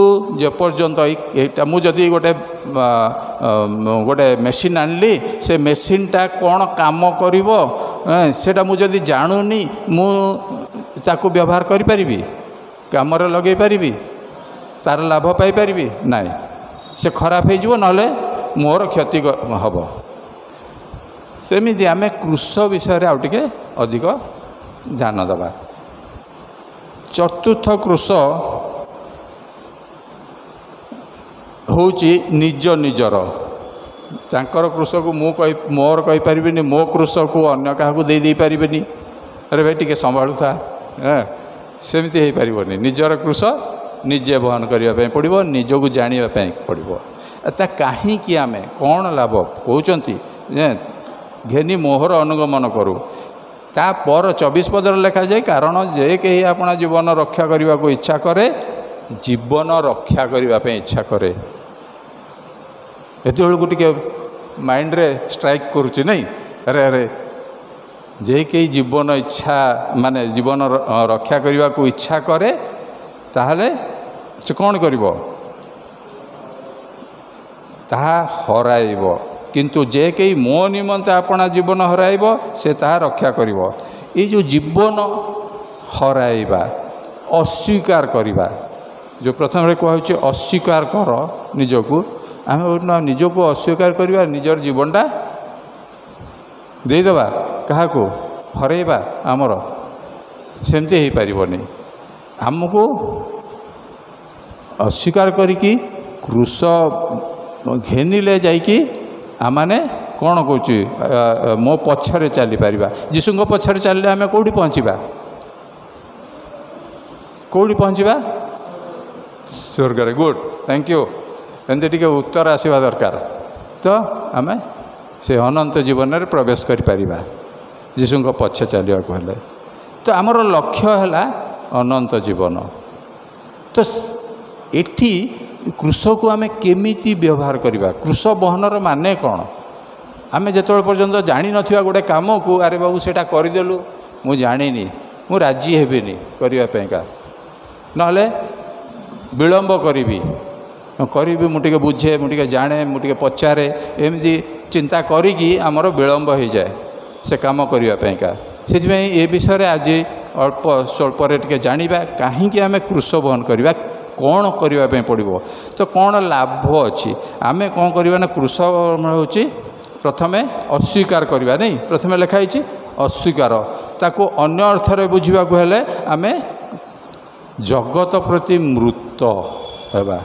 ଯେପର୍ଯ୍ୟନ୍ତ ଏଇଟା, ମୁଁ ଯଦି ଗୋଟେ ମେସିନ୍ ଆଣିଲି, ସେ ମେସିନ୍ଟା କ'ଣ କାମ କରିବ ସେଇଟା ମୁଁ ଯଦି ଜାଣୁନି, ମୁଁ ତାକୁ ବ୍ୟବହାର କରିପାରିବି? କାମରେ ଲଗାଇ ପାରିବି? ତାର ଲାଭ ପାଇପାରିବି? ନାହିଁ, ସେ ଖରାପ ହେଇଯିବ, ନହେଲେ ମୋର କ୍ଷତି ହେବ। ସେମିତି ଆମେ କୃଷ ବିଷୟରେ ଆଉ ଟିକେ ଅଧିକ ଧ୍ୟାନ ଦେବା। 4ର୍ଥ କୃଷ ହେଉଛି ନିଜ ନିଜର। ତାଙ୍କର କୃଷକୁ ମୋର କହିପାରିବିନି, ମୋ କୃଷକୁ ଅନ୍ୟ କାହାକୁ ଦେଇପାରିବିନି। ଆରେ ଭାଇ ଟିକେ ସମ୍ଭାଳୁଥା, ସେମିତି ହେଇପାରିବନି। ନିଜର କୃଷ ନିଜେ ବହନ କରିବା ପାଇଁ ପଡ଼ିବ, ନିଜକୁ ଜାଣିବା ପାଇଁ ପଡ଼ିବ। ତା କାହିଁକି ଆମେ କ'ଣ ଲାଭ କହୁଛନ୍ତି? ଘେନି ମୋହର ଅନୁଗମନ କରୁ। ତାपर 24 ପଦରେ ଲେଖାଯାଏ, କାରଣ ଯେ କେହି ଆପଣା ଜୀବନ ରକ୍ଷା କରିବାକୁ ଇଚ୍ଛା କରେ, ଜୀବନ ରକ୍ଷା କରିବା ପାଇଁ ଇଚ୍ଛା କରେ। ଏତେବେଳକୁ ଟିକେ ମାଇଣ୍ଡରେ ଷ୍ଟ୍ରାଇକ୍ କରୁଛି ନାଇଁ, ଆରେ ଆରେ ଯେ କେହି ଜୀବନ ଇଚ୍ଛା ମାନେ ଜୀବନ ରକ୍ଷା କରିବାକୁ ଇଚ୍ଛା କରେ ତାହେଲେ ସେ କ'ଣ କରିବ? ତାହା ହରାଇବ। କିନ୍ତୁ ଯେ କେହି ମୋ ନିମନ୍ତେ ଆପଣା ଜୀବନ ହରାଇବ ସେ ତାହା ରକ୍ଷା କରିବ। ଏଇ ଯେଉଁ ଜୀବନ ହରାଇବା, ଅସ୍ୱୀକାର କରିବା, ଯେଉଁ ପ୍ରଥମରେ କୁହାହେଉଛି ଅସ୍ୱୀକାର କର ନିଜକୁ, ଆମେ ନିଜକୁ ଅସ୍ୱୀକାର କରିବା, ନିଜର ଜୀବନଟା ଦେଇଦେବା କାହାକୁ? ହରେଇବା। ଆମର ସେମିତି ହେଇପାରିବନି। ଆମକୁ ଅସ୍ୱୀକାର କରିକି କ୍ରୁଶ ଘେନିଲେ ଯାଇକି ଆମମାନେ କ'ଣ କହୁଛି ମୋ ପଛରେ ଚାଲିପାରିବା। ଯୀଶୁଙ୍କ ପଛରେ ଚାଲିଲେ ଆମେ କେଉଁଠି ପହଞ୍ଚିବା? କେଉଁଠି ପହଞ୍ଚିବା? ସ୍ୱର୍ଗରେ। Good, thank you. ଏମିତି ଟିକେ ଉତ୍ତର ଆସିବା ଦରକାର, ତ ଆମେ ସେ ଅନନ୍ତ ଜୀବନରେ ପ୍ରବେଶ କରିପାରିବା ଯୀଶୁଙ୍କ ପଛେ ଚାଲିବାକୁ ହେଲେ। ତ ଆମର ଲକ୍ଷ୍ୟ ହେଲା ଅନନ୍ତ ଜୀବନ। ତ ଏଠି କୃଷକୁ ଆମେ କେମିତି ବ୍ୟବହାର କରିବା? କୃଷ ବହନର ମାନେ କ'ଣ? ଆମେ ଯେତେବେଳେ ପର୍ଯ୍ୟନ୍ତ ଜାଣିନଥିବା ଗୋଟେ କାମକୁ, ଆରେ ବାବୁ ସେଇଟା କରିଦେଲୁ, ମୁଁ ଜାଣିନି, ମୁଁ ରାଜି ହେବିନି କରିବା ପାଇଁକା, ନହେଲେ ବିଳମ୍ବ କରିବି, ମୁଁ ଟିକେ ବୁଝେ, ମୁଁ ଟିକେ ଜାଣେ, ମୁଁ ଟିକେ ପଚାରେ, ଏମିତି ଚିନ୍ତା କରିକି ଆମର ବିଳମ୍ବ ହୋଇଯାଏ ସେ କାମ କରିବା ପାଇଁକା। ସେଥିପାଇଁ ଏ ବିଷୟରେ ଆଜି ଅଳ୍ପ ସ୍ୱଳ୍ପରେ ଟିକେ ଜାଣିବା। କାହିଁକି ଆମେ କୃଷ ବହନ କରିବା, କ'ଣ କରିବା ପାଇଁ ପଡ଼ିବ, ତ କ'ଣ ଲାଭ ଅଛି? ଆମେ କ'ଣ କରିବା ନା, କୃଷ ହେଉଛି ପ୍ରଥମେ ଅସ୍ୱୀକାର କରିବା। ନାଇଁ, ପ୍ରଥମେ ଲେଖା ହେଇଛି ଅସ୍ୱୀକାର। ତାକୁ ଅନ୍ୟ ଅର୍ଥରେ ବୁଝିବାକୁ ହେଲେ ଆମେ ଜଗତ ପ୍ରତି ମୃତ ହେବା।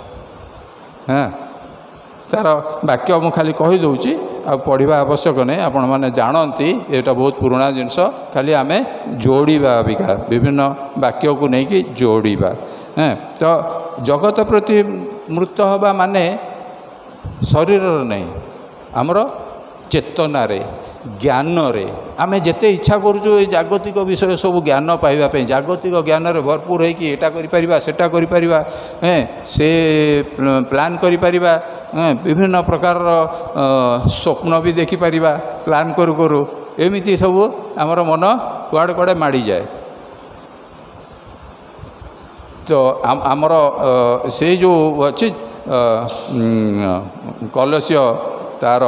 ତାର ବାକ୍ୟ ମୁଁ ଖାଲି କହିଦେଉଛି, ଆଉ ପଢ଼ିବା ଆବଶ୍ୟକ ନାହିଁ, ଆପଣମାନେ ଜାଣନ୍ତି, ଏଇଟା ବହୁତ ପୁରୁଣା ଜିନିଷ, ଖାଲି ଆମେ ଯୋଡ଼ିବା ଅବିକା ବିଭିନ୍ନ ବାକ୍ୟକୁ ନେଇକି ଯୋଡ଼ିବା। ତ ଜଗତ ପ୍ରତି ମୃତ ହେବା ମାନେ ଶରୀରର ନାହିଁ, ଆମର ଚେତନାରେ, ଜ୍ଞାନରେ। ଆମେ ଯେତେ ଇଚ୍ଛା କରୁଛୁ ଏଇ ଜାଗତିକ ବିଷୟ ସବୁ ଜ୍ଞାନ ପାଇବା ପାଇଁ, ଜାଗତିକ ଜ୍ଞାନରେ ଭରପୁର ହେଇକି ଏଇଟା କରିପାରିବା, ସେଟା କରିପାରିବା, ସେ ପ୍ଲାନ୍ କରିପାରିବା, ବିଭିନ୍ନ ପ୍ରକାରର ସ୍ୱପ୍ନ ବି ଦେଖିପାରିବା ପ୍ଲାନ୍ କରୁ କରୁ। ଏମିତି ସବୁ ଆମର ମନ କୁଆଡ଼େ କୁଆଡ଼େ ମାଡ଼ିଯାଏ। ତ ଆମର ସେଇ ଯେଉଁ ଅଛି କଲସ୍ୟ ତାର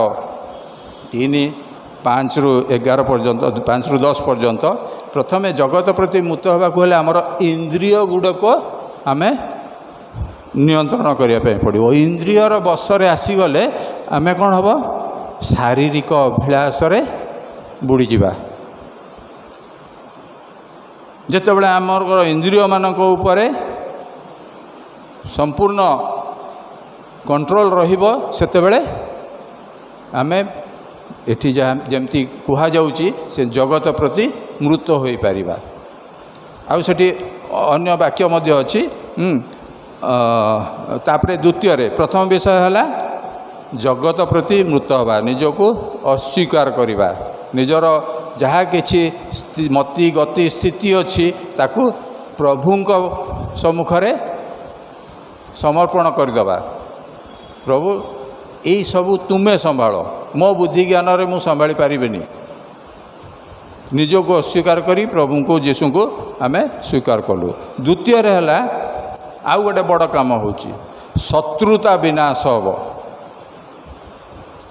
3:5-11 ପର୍ଯ୍ୟନ୍ତ, 5-10 ପର୍ଯ୍ୟନ୍ତ, ପ୍ରଥମେ ଜଗତ ପ୍ରତି ମୃତ ହେବାକୁ ହେଲେ ଆମର ଇନ୍ଦ୍ରିୟ ଗୁଡ଼ିକ ଆମେ ନିୟନ୍ତ୍ରଣ କରିବା ପାଇଁ ପଡ଼ିବ। ଇନ୍ଦ୍ରିୟର ବଶରେ ଆସିଗଲେ ଆମେ କ'ଣ ହେବ? ଶାରୀରିକ ଅଭିଳାଷରେ ବୁଡ଼ିଯିବା। ଯେତେବେଳେ ଆମର ଇନ୍ଦ୍ରିୟମାନଙ୍କ ଉପରେ ସମ୍ପୂର୍ଣ୍ଣ କଣ୍ଟ୍ରୋଲ ରହିବ, ସେତେବେଳେ ଆମେ ଏଠି ଯାହା ଯେମିତି କୁହାଯାଉଛି ସେ ଜଗତ ପ୍ରତି ମୃତ ହୋଇପାରିବା। ଆଉ ସେଠି ଅନ୍ୟ ବାକ୍ୟ ମଧ୍ୟ ଅଛି। ତାପରେ ଦ୍ୱିତୀୟରେ, ପ୍ରଥମ ବିଷୟ ହେଲା ଜଗତ ପ୍ରତି ମୃତ ହେବା, ନିଜକୁ ଅସ୍ୱୀକାର କରିବା, ନିଜର ଯାହା କିଛି ମତି ଗତି ସ୍ଥିତି ଅଛି ତାକୁ ପ୍ରଭୁଙ୍କ ସମ୍ମୁଖରେ ସମର୍ପଣ କରିଦେବା। ପ୍ରଭୁ ଏଇ ସବୁ ତୁମେ ସମ୍ଭାଳ, ମୋ ବୁଦ୍ଧି ଜ୍ଞାନରେ ମୁଁ ସମ୍ଭାଳି ପାରିବିନି। ନିଜକୁ ଅସ୍ୱୀକାର କରି ପ୍ରଭୁଙ୍କୁ ଯୀଶୁଙ୍କୁ ଆମେ ସ୍ୱୀକାର କଲୁ। ଦ୍ୱିତୀୟରେ ହେଲା ଆଉ ଗୋଟେ ବଡ଼ କାମ ହେଉଛି ଶତ୍ରୁତା ବିନାଶ ହେବ।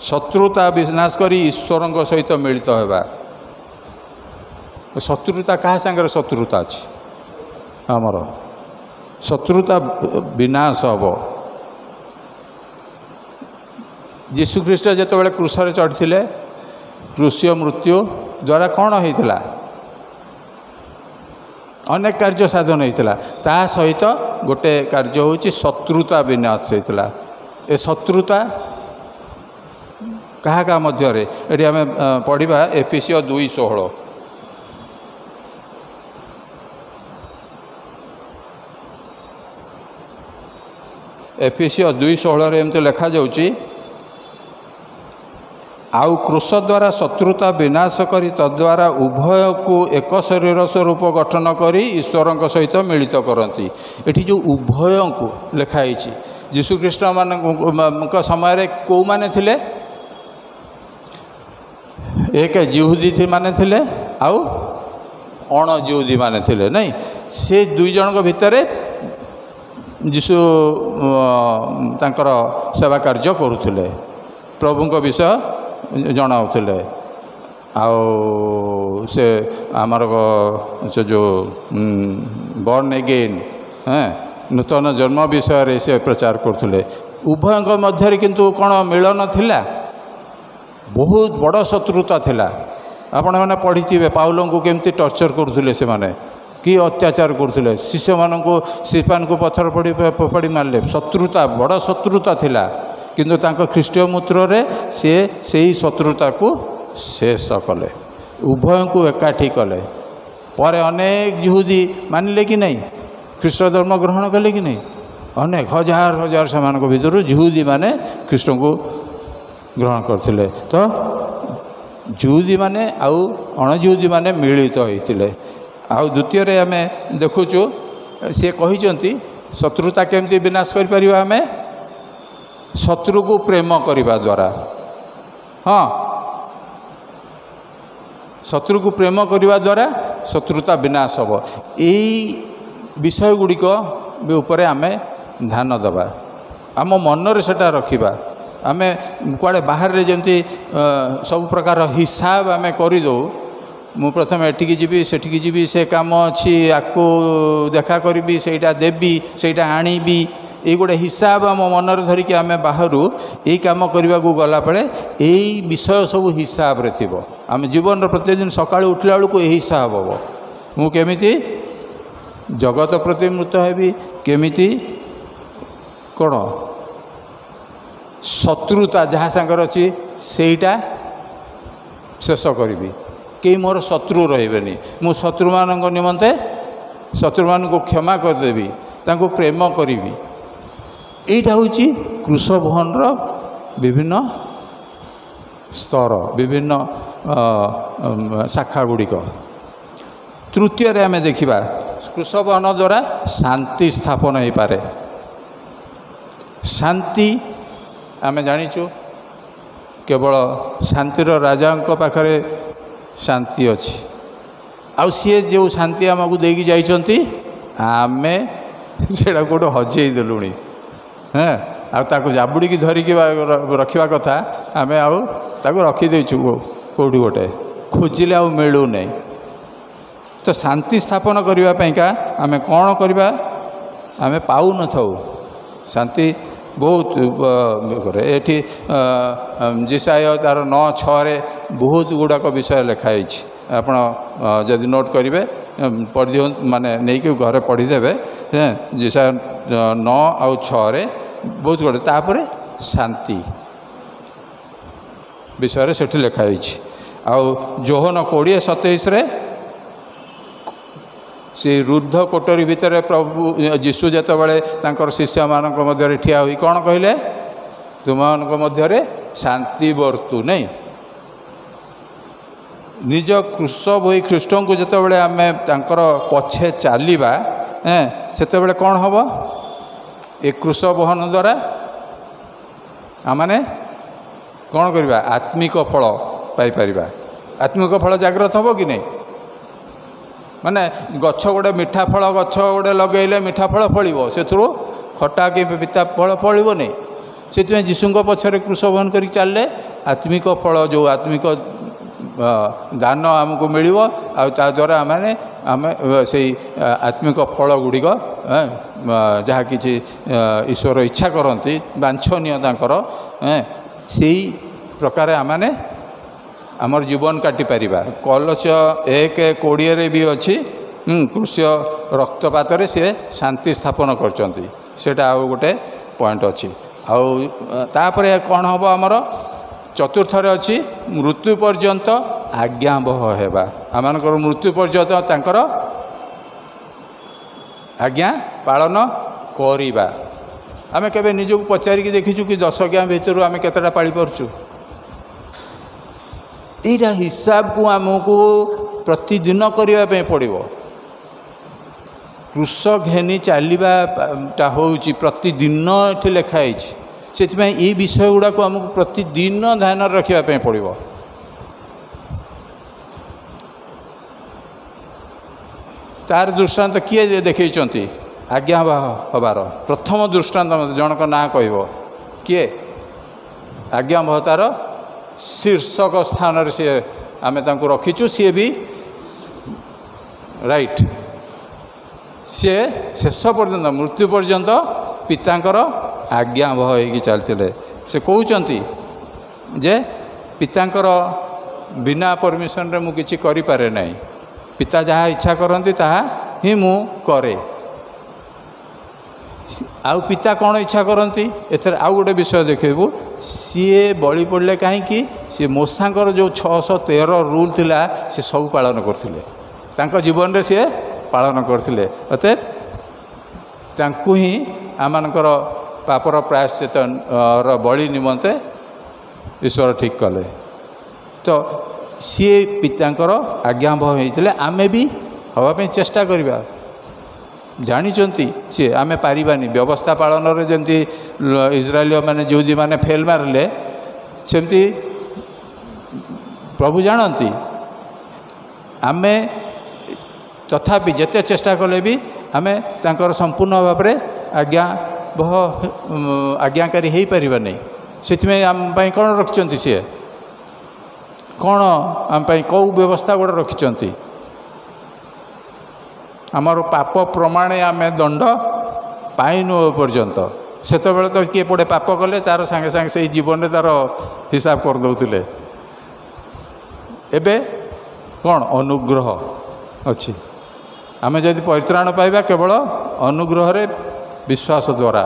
ଶତ୍ରୁତା ବିନାଶ କରି ଈଶ୍ୱରଙ୍କ ସହିତ ମିଳିତ ହେବା। ଶତ୍ରୁତା କାହା ସାଙ୍ଗରେ ଶତ୍ରୁତା ଅଛି? ଆମର ଶତ୍ରୁତା ବିନାଶ ହେବ। ଯୀଶୁଖ୍ରୀଷ୍ଟ ଯେତେବେଳେ କ୍ରୁଶରେ ଚଢ଼ିଥିଲେ, କ୍ରୁଶୀୟ ମୃତ୍ୟୁ ଦ୍ୱାରା କ'ଣ ହେଇଥିଲା? ଅନେକ କାର୍ଯ୍ୟ ସାଧନ ହେଇଥିଲା। ତା ସହିତ ଗୋଟେ କାର୍ଯ୍ୟ ହେଉଛି ଶତ୍ରୁତା ବିନାଶ ହେଇଥିଲା। ଏ ଶତ୍ରୁତା କାହା କାହା ମଧ୍ୟରେ? ଏଠି ଆମେ ପଢ଼ିବା ଏଫେସୀୟ 2:16। ଏଫେସୀୟ 2:16ରେ ଏମିତି ଲେଖାଯାଉଛି, आउ क्रोश द्वारा शत्रुता विनाश करी तद्वारा उभय को एक शरीर स्वरूप गठन करी ईश्वर सहित मिलित करती। एठी जो उभय को लिखाई यीशुख्रीष्ट मान समय कौ माने थिले एक जिहुदी थी माने थिले आउ अण जिहुदी माने थिले नहीं से दुई जन भितर यीशु तांकर सेवा कार्य करुले प्रभु विषय जनाऊले आउ से आमर से जो बर्न एगेन नूतन जन्म विषय से प्रचार करते उभय मध्य किंतु कौन मिलन थिला बहुत बड़ शत्रुता थिला। आपण मैंने पढ़ी थे पाउल को केमती टर्चर करते से माने कि अत्याचार करते शिष्य मान को सिपान को पत्थर पड़ी मारले शत्रुता बड़ शत्रुता थिला किंतु तांको ख्रीष्टीय मूत्र रे से सही शत्रुता को शेष कले उभय को एकाठी कले पर अनेक यहूदी मानिले कि नहीं ख्रीष्ट धर्म ग्रहण कले कि नहीं अनेक हजार हजार से भर यहूदी माने ख्रीष्ट को ग्रहण करते तो यहूदी माने आउ अणयहूदी माने मिलित होते आउ द्वितीय आम देखुचु सी कहते शत्रुता केमती विनाश कर आम शत्रु को प्रेम करने द्वारा हाँ शत्रु को प्रेम करने द्वारा शत्रुता विनाश हम यही विषय गुड़िक उपर आम ध्यान दबा आम मनरे सेटा रखिबा आम कुआड़े बाहर जमी सब प्रकार हिसाब आम करदे मु प्रथम एटिकी जीवी सेठिकी जीवी से काम अच्छी आपको देखा करी सेटा देवी सेटा आनीबी ये गोटे हिसाब आम मनरे धरिकी आम बाहर यही कम करने को गला बेले यही विषय सब हिसाब रे थिबो आम जीवन प्रतिदिन सकाळ उठला बेलू यही हिसाब हम मु केमिति जगत प्रति मृत हेबी केमिति कौन शत्रुता जहाँ सांगर अच्छी सेटा शेष करी कई मोर शत्रु रही मु शत्रु मान निमंते शत्रु मान को क्षमा करदेवी तांको प्रेम करी यहीटा हूँ कृषभवन विभिन्न स्तर विभिन्न शाखा गुड़िक तृतीय आम देखा कृषभवन द्वारा शांति स्थापन हो पारे शांति आम जाचु केवल शांतिर राजा पाखरे शांति अच्छी आउ सी जो शांति आमको देकी जाइछंती आमे सेटा कोटो हजेई देलुणी हाँ आउ जाबुड़ी की धरिकी रखा कथा आम आउ रखीदेचु कौटी गोटे खोजिले आउ मिलू नहीं तो शांति स्थापन करने का आम कौन करवा आम पाऊ न था शांति बहुत ये जिसाय तार 9:6 बहुत गुड़ाक विषय लिखाई आप जदि नोट करेंगे पढ़ दिं माने नहीं कि घरे पढ़ीदे जिसाय 9 और 6 बहुत गुड़े तापर शांति विषय से लिखाई आउ जोहन 20:27 से रुद्ध कोटरी भितर प्रभु यीशु जितेबाला तांकर शिष्य मानक मध्य ठिया हुई कौन कहले तुम मध्य शांति बर्तु नहीं निज कृषभ होई ख्रीष्ट को जितेबाला आम तांकर पछे चलवा सेते कौन हम ए कृषभवन द्वारा आमने कौन करवा आत्मिक फल पाइपर आत्मिक फल जागृत हम कि नहीं माने गछ गोटे मीठा फल गछ गोटे लगेले मीठा फल फल से खटा कि पिता फल फल नहीं से जीशु पछरे कृषभवन कर चलले आत्मिक फल जो आत्मिक दान आमको मिल द्वारा आम से आत्मिक फल गुड़िक जहाँ कि ईश्वर इच्छा करती वांछनीय से प्रकार आमने आमर जीवन काटी पारिबा कलश 1:20 भी अच्छी कृष्य रक्तपात से शांति स्थापन कर गोटे पॉइंट अच्छी आउे कौन हम आमर चतुर्थरे अच्छी मृत्यु पर्यंत आज्ञावह होगा आम मृत्यु पर्यंत तांकर आज्ञा पालन करिबा आमे केबे निजको पचारिकी देखीचु कि 10 आज्ञा भितर आमे केतेटा पाळी परचु ଏଇଟା ହିସାବକୁ ଆମକୁ ପ୍ରତିଦିନ କରିବା ପଡ଼ିବ। କୃଷ ଘେନି ଚାଲିବାଟା ହେଉଛି ପ୍ରତିଦିନ ଏଠି ଲେଖା ହେଇଛି। ସେଥିପାଇଁ ଏଇ ବିଷୟ ଗୁଡ଼ାକୁ ଆମକୁ ପ୍ରତିଦିନ ଧ୍ୟାନରେ ରଖିବା ପାଇଁ ପଡ଼ିବ। ତାର ଦୃଷ୍ଟାନ୍ତ କିଏ ଦେଖେଇଛନ୍ତି ଆଜ୍ଞା ହେବାର? ପ୍ରଥମ ଦୃଷ୍ଟାନ୍ତ ଜଣଙ୍କ ନାଁ କହିବ, କିଏ? ଆଜ୍ଞାବହ ତାର ଶୀର୍ଷକ ସ୍ଥାନରେ ସିଏ ଆମେ ତାଙ୍କୁ ରଖିଛୁ। ସିଏ ବି ରାଇଟ୍, ସିଏ ଶେଷ ପର୍ଯ୍ୟନ୍ତ ମୃତ୍ୟୁ ପର୍ଯ୍ୟନ୍ତ ପିତାଙ୍କର ଆଜ୍ଞାବହ ହେଇକି ଚାଲିଥିଲେ। ସେ କହୁଛନ୍ତି ଯେ ପିତାଙ୍କର ବିନା ପରମିସନରେ ମୁଁ କିଛି କରିପାରେ ନାହିଁ, ପିତା ଯାହା ଇଚ୍ଛା କରନ୍ତି ତାହା ହିଁ ମୁଁ କରେ। ଆଉ ପିତା କ'ଣ ଇଚ୍ଛା କରନ୍ତି? ଏଥିରେ ଆଉ ଗୋଟେ ବିଷୟ ଦେଖେଇବୁ। ସିଏ ବଳି ପଡ଼ିଲେ କାହିଁକି? ସିଏ ମୂଷାଙ୍କର ଯେଉଁ 613 ରୁଲ୍ ଥିଲା ସେ ସବୁ ପାଳନ କରୁଥିଲେ, ତାଙ୍କ ଜୀବନରେ ସିଏ ପାଳନ କରିଥିଲେ। ଅତଏବ ତାଙ୍କୁ ହିଁ ଆମମାନଙ୍କର ପାପର ପ୍ରାୟଶ୍ଚିତ୍ତର ବଳି ନିମନ୍ତେ ଈଶ୍ୱର ଠିକ୍ କଲେ। ତ ସିଏ ପିତାଙ୍କର ଆଜ୍ଞାବହ ହେଇଥିଲେ, ଆମେ ବି ହେବା ପାଇଁ ଚେଷ୍ଟା କରିବା। ଜାଣିଛନ୍ତି ସିଏ ଆମେ ପାରିବାନି। ବ୍ୟବସ୍ଥା ପାଳନରେ ଯେମିତି ଇସ୍ରାଏଲୀୟମାନେ ଯୁହୁଦୀମାନେ ଫେଲ୍ ମାରିଲେ, ସେମିତି ପ୍ରଭୁ ଜାଣନ୍ତି। ଆମେ ତଥାପି ଯେତେ ଚେଷ୍ଟା କଲେ ବି ଆମେ ତାଙ୍କର ସମ୍ପୂର୍ଣ୍ଣ ଭାବରେ ଆଜ୍ଞାକାରୀ ହେଇପାରିବା ନାହିଁ। ସେଥିପାଇଁ ଆମ ପାଇଁ କ'ଣ ରଖିଛନ୍ତି? ସିଏ କ'ଣ ଆମ ପାଇଁ କେଉଁ ବ୍ୟବସ୍ଥା ଗୋଟେ ରଖିଛନ୍ତି? ଆମର ପାପ ପ୍ରମାଣେ ଆମେ ଦଣ୍ଡ ପାଇନୁ ପର୍ଯ୍ୟନ୍ତ। ସେତେବେଳେ ତ କିଏ ପଡ଼େ ପାପ କଲେ ତାର ସାଙ୍ଗେ ସାଙ୍ଗେ ସେଇ ଜୀବନରେ ତାର ହିସାବ କରିଦେଉଥିଲେ। ଏବେ କ'ଣ ଅନୁଗ୍ରହ ଅଛି। ଆମେ ଯଦି ପରିତ୍ରାଣ ପାଇବା କେବଳ ଅନୁଗ୍ରହରେ ବିଶ୍ୱାସ ଦ୍ୱାରା,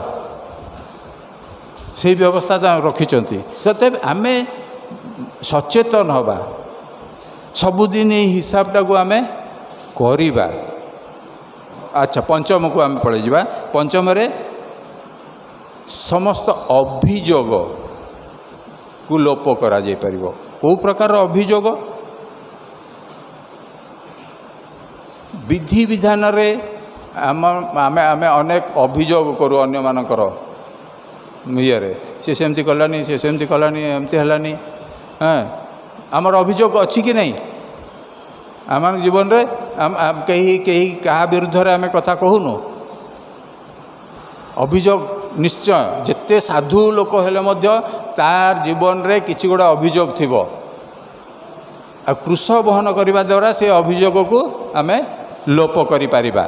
ସେଇ ବ୍ୟବସ୍ଥା ରଖିଛନ୍ତି। ତଥାପି ଆମେ ସଚେତନ ହେବା, ସବୁଦିନ ଏଇ ହିସାବଟାକୁ ଆମେ କରିବା। ଆଚ୍ଛା, ପଞ୍ଚମକୁ ଆମେ ପଳାଇଯିବା। ପଞ୍ଚମରେ ସମସ୍ତ ଅଭିଯୋଗକୁ ଲୋପ କରାଯାଇପାରିବ। କେଉଁ ପ୍ରକାରର ଅଭିଯୋଗ? ବିଧିବିଧାନରେ ଆମେ ଅନେକ ଅଭିଯୋଗ କରୁ ଅନ୍ୟମାନଙ୍କର ଇଏରେ, ସେ ସେମିତି କଲାନି, ସେ ସେମିତି କଲାନି, ଏମିତି ହେଲାନି। ଆମର ଅଭିଯୋଗ ଅଛି କି ନାହିଁ? ଆମ ଜୀବନରେ କେହି କାହା ବିରୁଦ୍ଧରେ ଆମେ କଥା କହୁନୁ? ଅଭିଯୋଗ ନିଶ୍ଚୟ, ଯେତେ ସାଧୁ ଲୋକ ହେଲେ ମଧ୍ୟ ତାର ଜୀବନରେ କିଛି ଗୋଟେ ଅଭିଯୋଗ ଥିବ। ଆଉ କ୍ରୁଶ ବହନ କରିବା ଦ୍ୱାରା ସେ ଅଭିଯୋଗକୁ ଆମେ ଲୋପ କରିପାରିବା।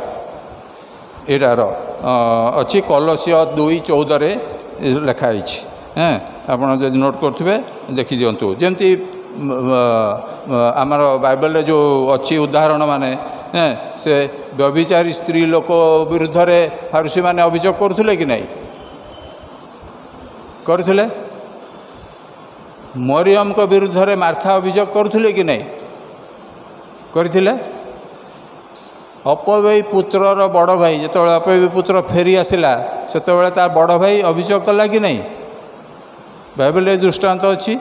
ଏଇଟାର ଅଛି କଲୋସିୟ 2:14 ଲେଖା ହେଇଛି। ଆପଣ ଯଦି ନୋଟ୍ କରୁଥିବେ ଦେଖିଦିଅନ୍ତୁ। ଯେମିତି ଆମର ବାଇବେଲରେ ଯେଉଁ ଅଛି ଉଦାହରଣ ମାନେ, ସେ ବ୍ୟଭିଚାରୀ ସ୍ତ୍ରୀ ଲୋକ ବିରୁଦ୍ଧରେ ଫାରୁସୀମାନେ ଅଭିଯୋଗ କରୁଥିଲେ କି ନାହିଁ? କରୁଥିଲେ। ମରିୟମଙ୍କ ବିରୁଦ୍ଧରେ ମାର୍ଥା ଅଭିଯୋଗ କରୁଥିଲେ କି ନାହିଁ? କରିଥିଲେ। ଅପବୟୀ ପୁତ୍ରର ବଡ଼ ଭାଇ, ଯେତେବେଳେ ଅପବୟୀ ପୁତ୍ର ଫେରି ଆସିଲା ସେତେବେଳେ ତା ବଡ଼ ଭାଇ ଅଭିଯୋଗ କଲା କି ନାହିଁ? ବାଇବେଲରେ ଦୃଷ୍ଟାନ୍ତ ଅଛି,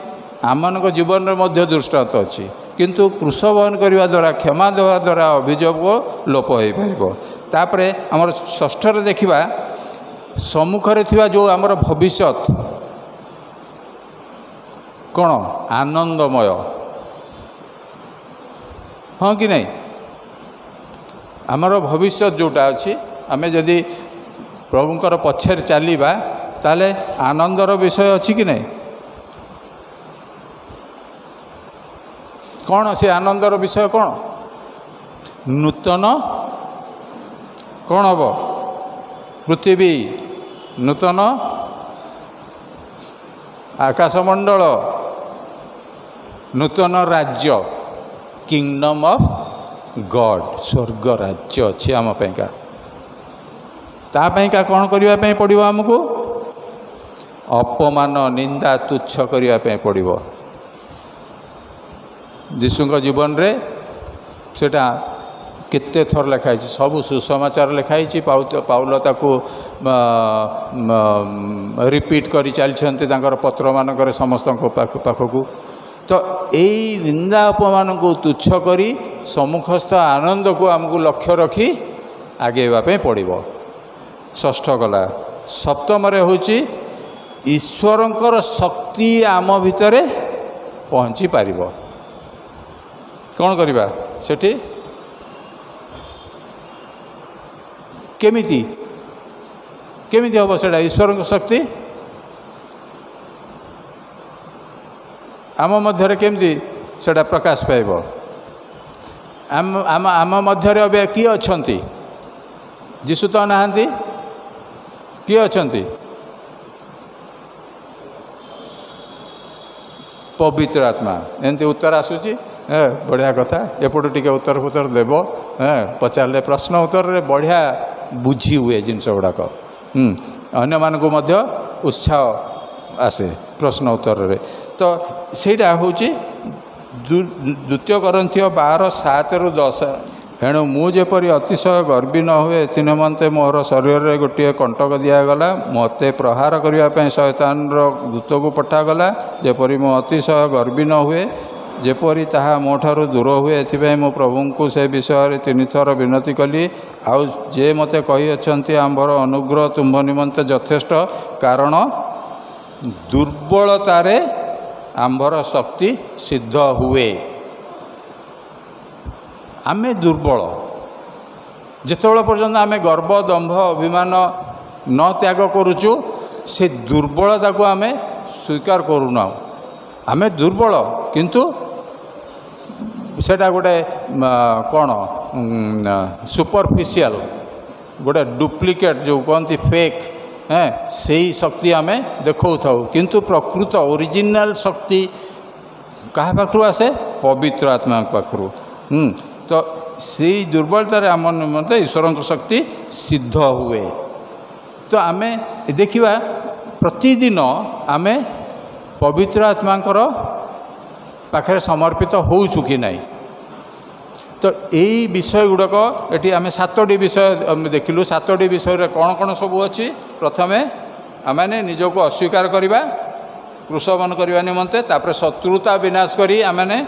ଆମମାନଙ୍କ ଜୀବନରେ ମଧ୍ୟ ଦୃଷ୍ଟାନ୍ତ ଅଛି। କିନ୍ତୁ କ୍ରୁଶ ବହନ କରିବା ଦ୍ୱାରା, କ୍ଷମା ଦେବା ଦ୍ୱାରା ଅଭିଯୋଗ ଲୋପ ହୋଇପାରିବ। ତାପରେ ଆମର ଷଷ୍ଠରେ ଦେଖିବା, ସମ୍ମୁଖରେ ଥିବା ଯେଉଁ ଆମର ଭବିଷ୍ୟତ କ'ଣ? ଆନନ୍ଦମୟ, ହଁ କି ନାହିଁ? ଆମର ଭବିଷ୍ୟତ ଯେଉଁଟା ଅଛି, ଆମେ ଯଦି ପ୍ରଭୁଙ୍କର ପଛରେ ଚାଲିବା ତାହେଲେ ଆନନ୍ଦର ବିଷୟ ଅଛି କି ନାହିଁ? କ'ଣ ସେ ଆନନ୍ଦର ବିଷୟ କ'ଣ? ନୂତନ କ'ଣ ହେବ? ପୃଥିବୀ, ନୂତନ ଆକାଶମଣ୍ଡଳ, ନୂତନ ରାଜ୍ୟ, କିଙ୍ଗଡମ୍ ଅଫ୍ ଗଡ୍, ସ୍ୱର୍ଗ ରାଜ୍ୟ ଅଛି ଆମ ପାଇଁକା। ତା ପାଇଁକା କ'ଣ କରିବା ପାଇଁ ପଡ଼ିବ? ଆମକୁ ଅପମାନ, ନିନ୍ଦା, ତୁଚ୍ଛ କରିବା ପାଇଁ ପଡ଼ିବ। ଯୀଶୁଙ୍କ ଜୀବନରେ ସେଇଟା କେତେ ଥର ଲେଖା ହେଇଛି, ସବୁ ସୁସମାଚାର ଲେଖା ହେଇଛି। ପାଉଲ ତାକୁ ରିପିଟ୍ କରି ଚାଲିଛନ୍ତି ତାଙ୍କର ପତ୍ରମାନଙ୍କରେ ସମସ୍ତଙ୍କ ପାଖକୁ। तो यही निंदा अपमान को तुच्छ करी सम्मुखस्थ आनंद को आमको लक्ष्य रखी आगेवाई पड़ो। षष्ठ गला सप्तम हूँ ईश्वरंकर शक्ति आम भितर पहुँची पार कौन करवा सेठी केमिति केमिति हम से ईश्वर शक्ति आम मध्य केमती सेटा प्रकाश पाइब आम मध्य अबे किए अच्छा जीशु तो नहांती किए अच्छा पवित्र आत्मा एमती उत्तर आसूची बढ़िया कथा एपटू टी उत्तर पुतर देव पचारे प्रश्न उत्तर रे बढ़िया बुझी हुए जिनस गुड़ाक अन्य मानक मध्य उत्साह आसे प्रश्न उत्तर रे तो ସେଇଟା ହେଉଛି द्वितीय करंथियो 12:7-10 एणु मु जेपरी अतिशय गर्वी न हुए एनिमंते मोर शरीर में गोटे कंटक दिगला मते प्रहार करने शैतान दूत को पठागला जेपरी मु अतिशय गर्वी न हुए जेपरी ताहा मोठारू दूर हुए एथिपाई मु प्रभु को से विषय 3 थर विनती कली आउ जे मते कही अच्छी आंबर अनुग्रह तुम्भ निमंते यथेष्ट कारण दुर्बलतारे आंबर शक्ति सिद्ध हुए। आमे दुर्बल जितेबाला पर्यंत आमे गर्व दंभ अभिमान न त्याग करुचु से दुर्बलता को आमे स्वीकार करूना आमे दुर्बल किंतु सेटा गोटे कौन सुपरफिशियल गोटे डुप्लिकेट जो कहती फेक से शक्ति आमे देखा था किंतु प्रकृत ओरिजिनल शक्ति क्या पाखु आसे पवित्र आत्मा पाखु तो से दुर्बलतार आम निमंते ईश्वर शक्ति सिद्ध हुए। तो आमे देखिबा प्रतिदिन आमे पवित्र आत्मा पाखे समर्पित होउछु कि नहीं। तो यही विषय गुड़ाक ये आम 7टी विषय देखिलु 7टी विषय कौन कौन सब अच्छी प्रथमे आमने निजको अस्वीकार करवा क्रूशबन करने निमंते तापर शत्रुता विनाश करी आमने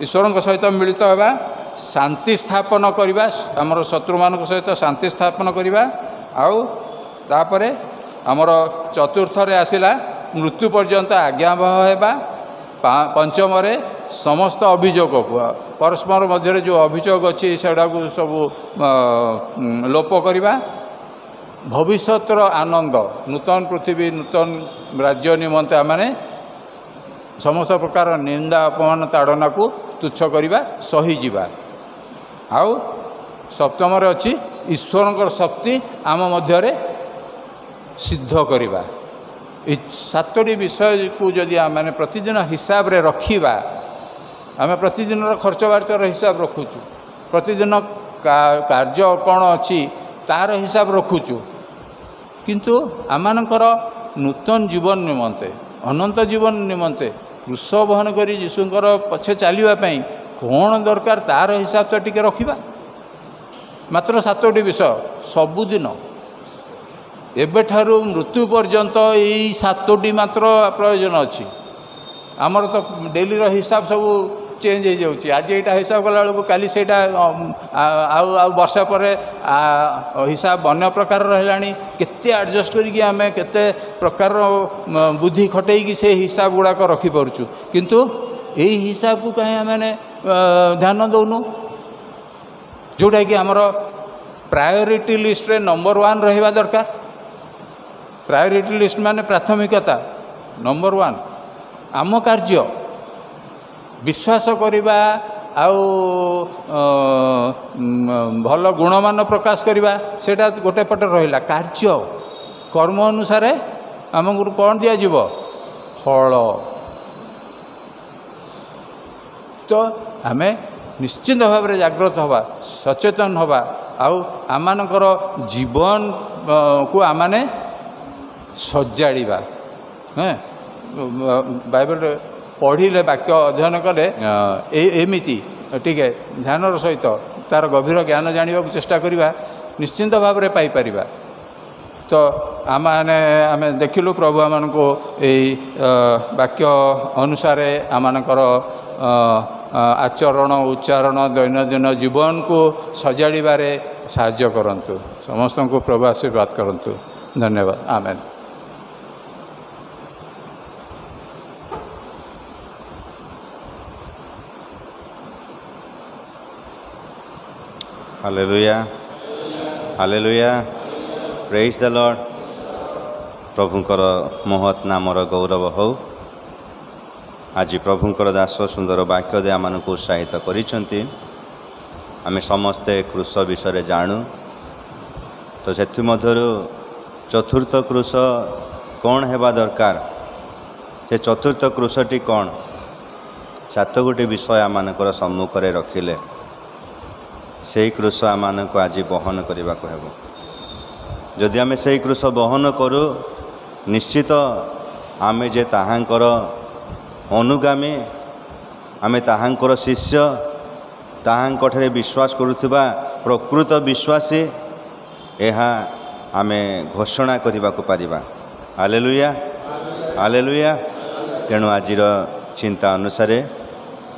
ईश्वर सहित मिलित होगा शांति स्थापन करवा आमर शत्रु मान सहित शांति स्थापन करवा आउ तापरे आमर चतुर्थ रे आसिला मृत्यु पर्यंत आज्ञावह होगा पंचम समस्त अभियोग परस्पर मध्य जो अभियोग अच्छी से सब लोप करवा भविष्यर आनंद नूतन पृथ्वी नूतन राज्य निमंते आमने समस्त प्रकार निंदा अपमान ताड़ना को तुच्छ करवा सही जीवा आउ सप्तम अच्छी ईश्वर शक्ति आम मध्य सिद्ध करवा। 7टी विषय को जदि आम प्रतिदिन हिसाब रे रखिबा आम प्रतिदिन खर्च बार्चर हिसाब रखुचु प्रतिदिन कार्य कौन अच्छी तार हिसाब रखुचु किंतु आमानकर नूतन जीवन निमंते अनंत जीवन निमंते क्रूश बहन करी यीशुंकर पछे चलवाई कौन दरकार तार हिसाब तो टिके रखिबा। मात्र 7टी विषय सबुदिन एबेठारू मृत्यु पर्यंत यही 7टी मात्र प्रयोजन अच्छी आमर तो डेली हिसाब सब चेंज हो जाऊँगी आज यहाँ हिसाब कला बेलू काली से वर्षा पर हिसाब अन्य प्रकार रही केते एडजस्ट करिकी आमे केते प्रकार बुद्धि खटेकी से हिसाब गुड़ाक रखिपरचु किंतु यही हिसाब को कहीं आमे ध्यान दौनु जोटा कि आमर प्रायोरिटी लिस्ट रे नंबर 1 रहिबा दरकार। प्रायोरिटी लिस्ट माने प्राथमिकता नंबर 1 आम कार्य विश्वास करवा आउ भल गुणमान प्रकाश करवा सेटा गोटे पटे रहिला कार्य कर्म अनुसार आमको कौन दिज्व फल। तो आम निश्चिंत भाव में जागृत हवा सचेतन हवा आउ आमानकर जीवन को आमाने सजाड़ा बाइबल पढ़िले वाक्य अध्ययन कले एमिति टिके ध्यानर सहित तार गभीर ज्ञान जाना चेष्टा करवा निश्चिंत भाव में पाइपर। तो आमे देखिलु प्रभु आमको यही वाक्य अनुसार आमकर आचरण उच्चारण दैनंदिन जीवन को सजाड़े साहाय्य करंतु। समस्त को प्रभु आशीर्वाद करंतु। धन्यवाद। Amen. Hallelujah hallelujah praise the lord. प्रभुंकर महत् नामर गौरव हो। आज प्रभुंकर दास सुंदर वाक्य दे आमको उत्साहित करिसेंती। आमे समस्ते क्रूस विषय जानू। तो सेथि मध्यरु चतुर्थ क्रूस कौन हेबा दरकार, से चतुर्थ क्रूसटी कौन, 7 गोटी विषय आमनकर सम्मुख रे रखिले से क्रूस आमको आज बहन करने को हेब। जदि आमे से क्रूस बहन करूँ निश्चित आमे जे ताहांकर अनुगामी, आमे ताहांकर शिष्य, ताहांकठरे विश्वास करुवा प्रकृत विश्वासी, यह आमे घोषणा करने को पारिबा। Hallelujah hallelujah. तेणु आजिर चिंता अनुसार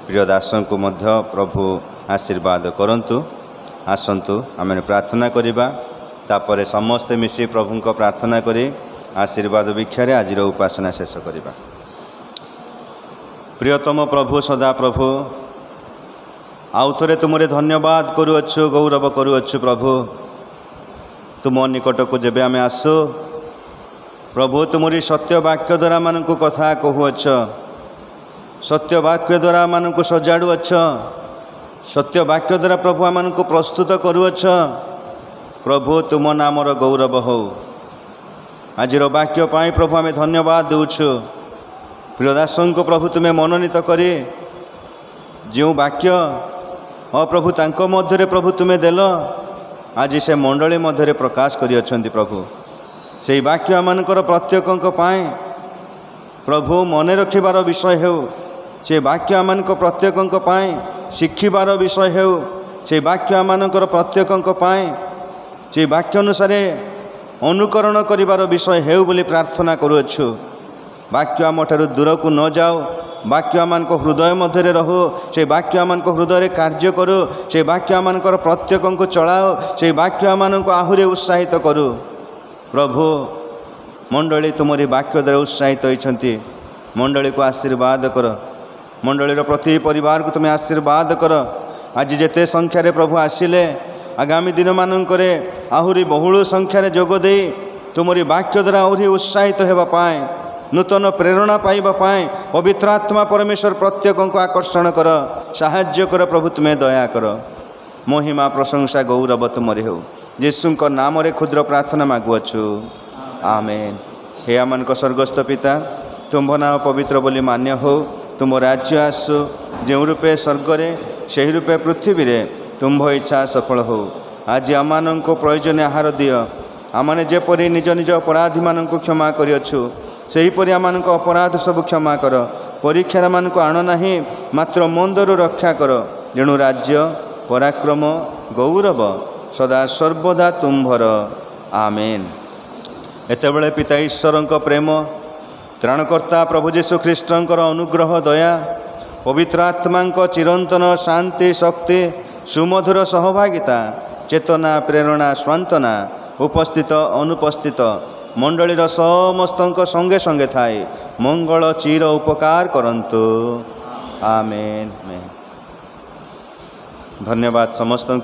प्रिय दासन को मध्य प्रभु आशीर्वाद करंतु। आसंतु आमे प्रार्थना करिबा, तापरे समस्ते मिसी प्रभु को प्रार्थना करी आशीर्वाद भिक्षारे आजिर उपासना शेष करिबा। प्रियतम प्रभु सदा प्रभु आउ थरे तुमरे धन्यवाद करुअछु, गौरव करुअछु। प्रभु तुम निकट को जेबे आमे आसु प्रभु तुमरी सत्य वाक्य द्वारा मानकु कथा कहुअछ, सत्य वाक्य द्वारा मानकु सजाड़ुअछ, सत्य वाक्य द्वारा प्रभु आमको प्रस्तुत करुअछ। प्रभु तुम नामर गौरव हो। आजिर वाक्य पाई प्रभु आमे धन्यवाद देउछु। प्रियदासन को प्रभु तुम्हें मनोनीत करी जो वाक्य प्रभु तांको मध्य प्रभु तुम्हें देल आज से मंडली मध्य प्रकाश करियछन्ति। प्रभु से वाक्य आमनकर प्रत्येकंक पाए प्रभु मन रखिबार विषय हो, से वाक्य आमनक प्रत्येकंक पाए शिखिबार विषय हो, से वाक्य आमनकर प्रत्येकंक पाए से वाक्य अनुसार अनुकरण करिबार विषय हो बोली प्रार्थना करुअछु। वाक्य आम ठारू दूर को न जाओ, वाक्य आमको हृदय मध्य रहो, से वाक्य आमको हृदय कार्य करो, से वाक्य आमकर प्रत्येक चलाओ, से वाक्य आमको आहुरी उत्साहित करू। प्रभु मंडली तुमरी वाक्य द्वारा उत्साहित होती। मंडली को आशीर्वाद कर, मंडलीर प्रति परिवार को तुम्हें आशीर्वाद कर। आज जेते संख्यार प्रभु आसिले आगामी दिन मानकर आहुरी बहुल संख्यार जोग दे तुमरी वाक्य द्वारा आहरी उत्साहित होगा पाए, नूतन प्रेरणा पाइबा पाए पवित्र आत्मा परमेश्वर प्रत्येक को आकर्षण कर, साहाय्य कर। प्रभु तुम्हें दया कर। महिमा प्रशंसा गौरव तुमरी हो। यीशु नाम रे क्षुद्र प्रार्थना मागुअछु। आमेन। हे आमनक स्वर्गस्थ पिता, तुम नाम पवित्र बोली मान्य हो। तुम राज्य आसु, जो रूपे स्वर्ग से रूपे पृथ्वी रे तुम इच्छा सफल हो। आज आम को प्रयोजन आहार दिय। आमने जेपरी निज निज अपराधी मान क्षमा करियछु, सेहीपरि आम अपराध सब क्षमा कर। परीक्षार मान को आण नहीं, मात्र मंदरू रक्षा कर। जेणु राज्य पराक्रम गौरव सदा सर्वदा तुम्भर। आमेन। एतेबेले पिता ईश्वर प्रेम, त्राणकर्ता प्रभु जीशु ख्रीष्टर अनुग्रह दया, पवित्र आत्मा चिरंतन शांति शक्ति सुमधुर सहभागिता चेतना प्रेरणा स्वांतना उपस्थित अनुपस्थित मंडलीर समस्त संगे संगे थाए मंगल चिर उपकार करंतु। आमेन। धन्यवाद समस्त को।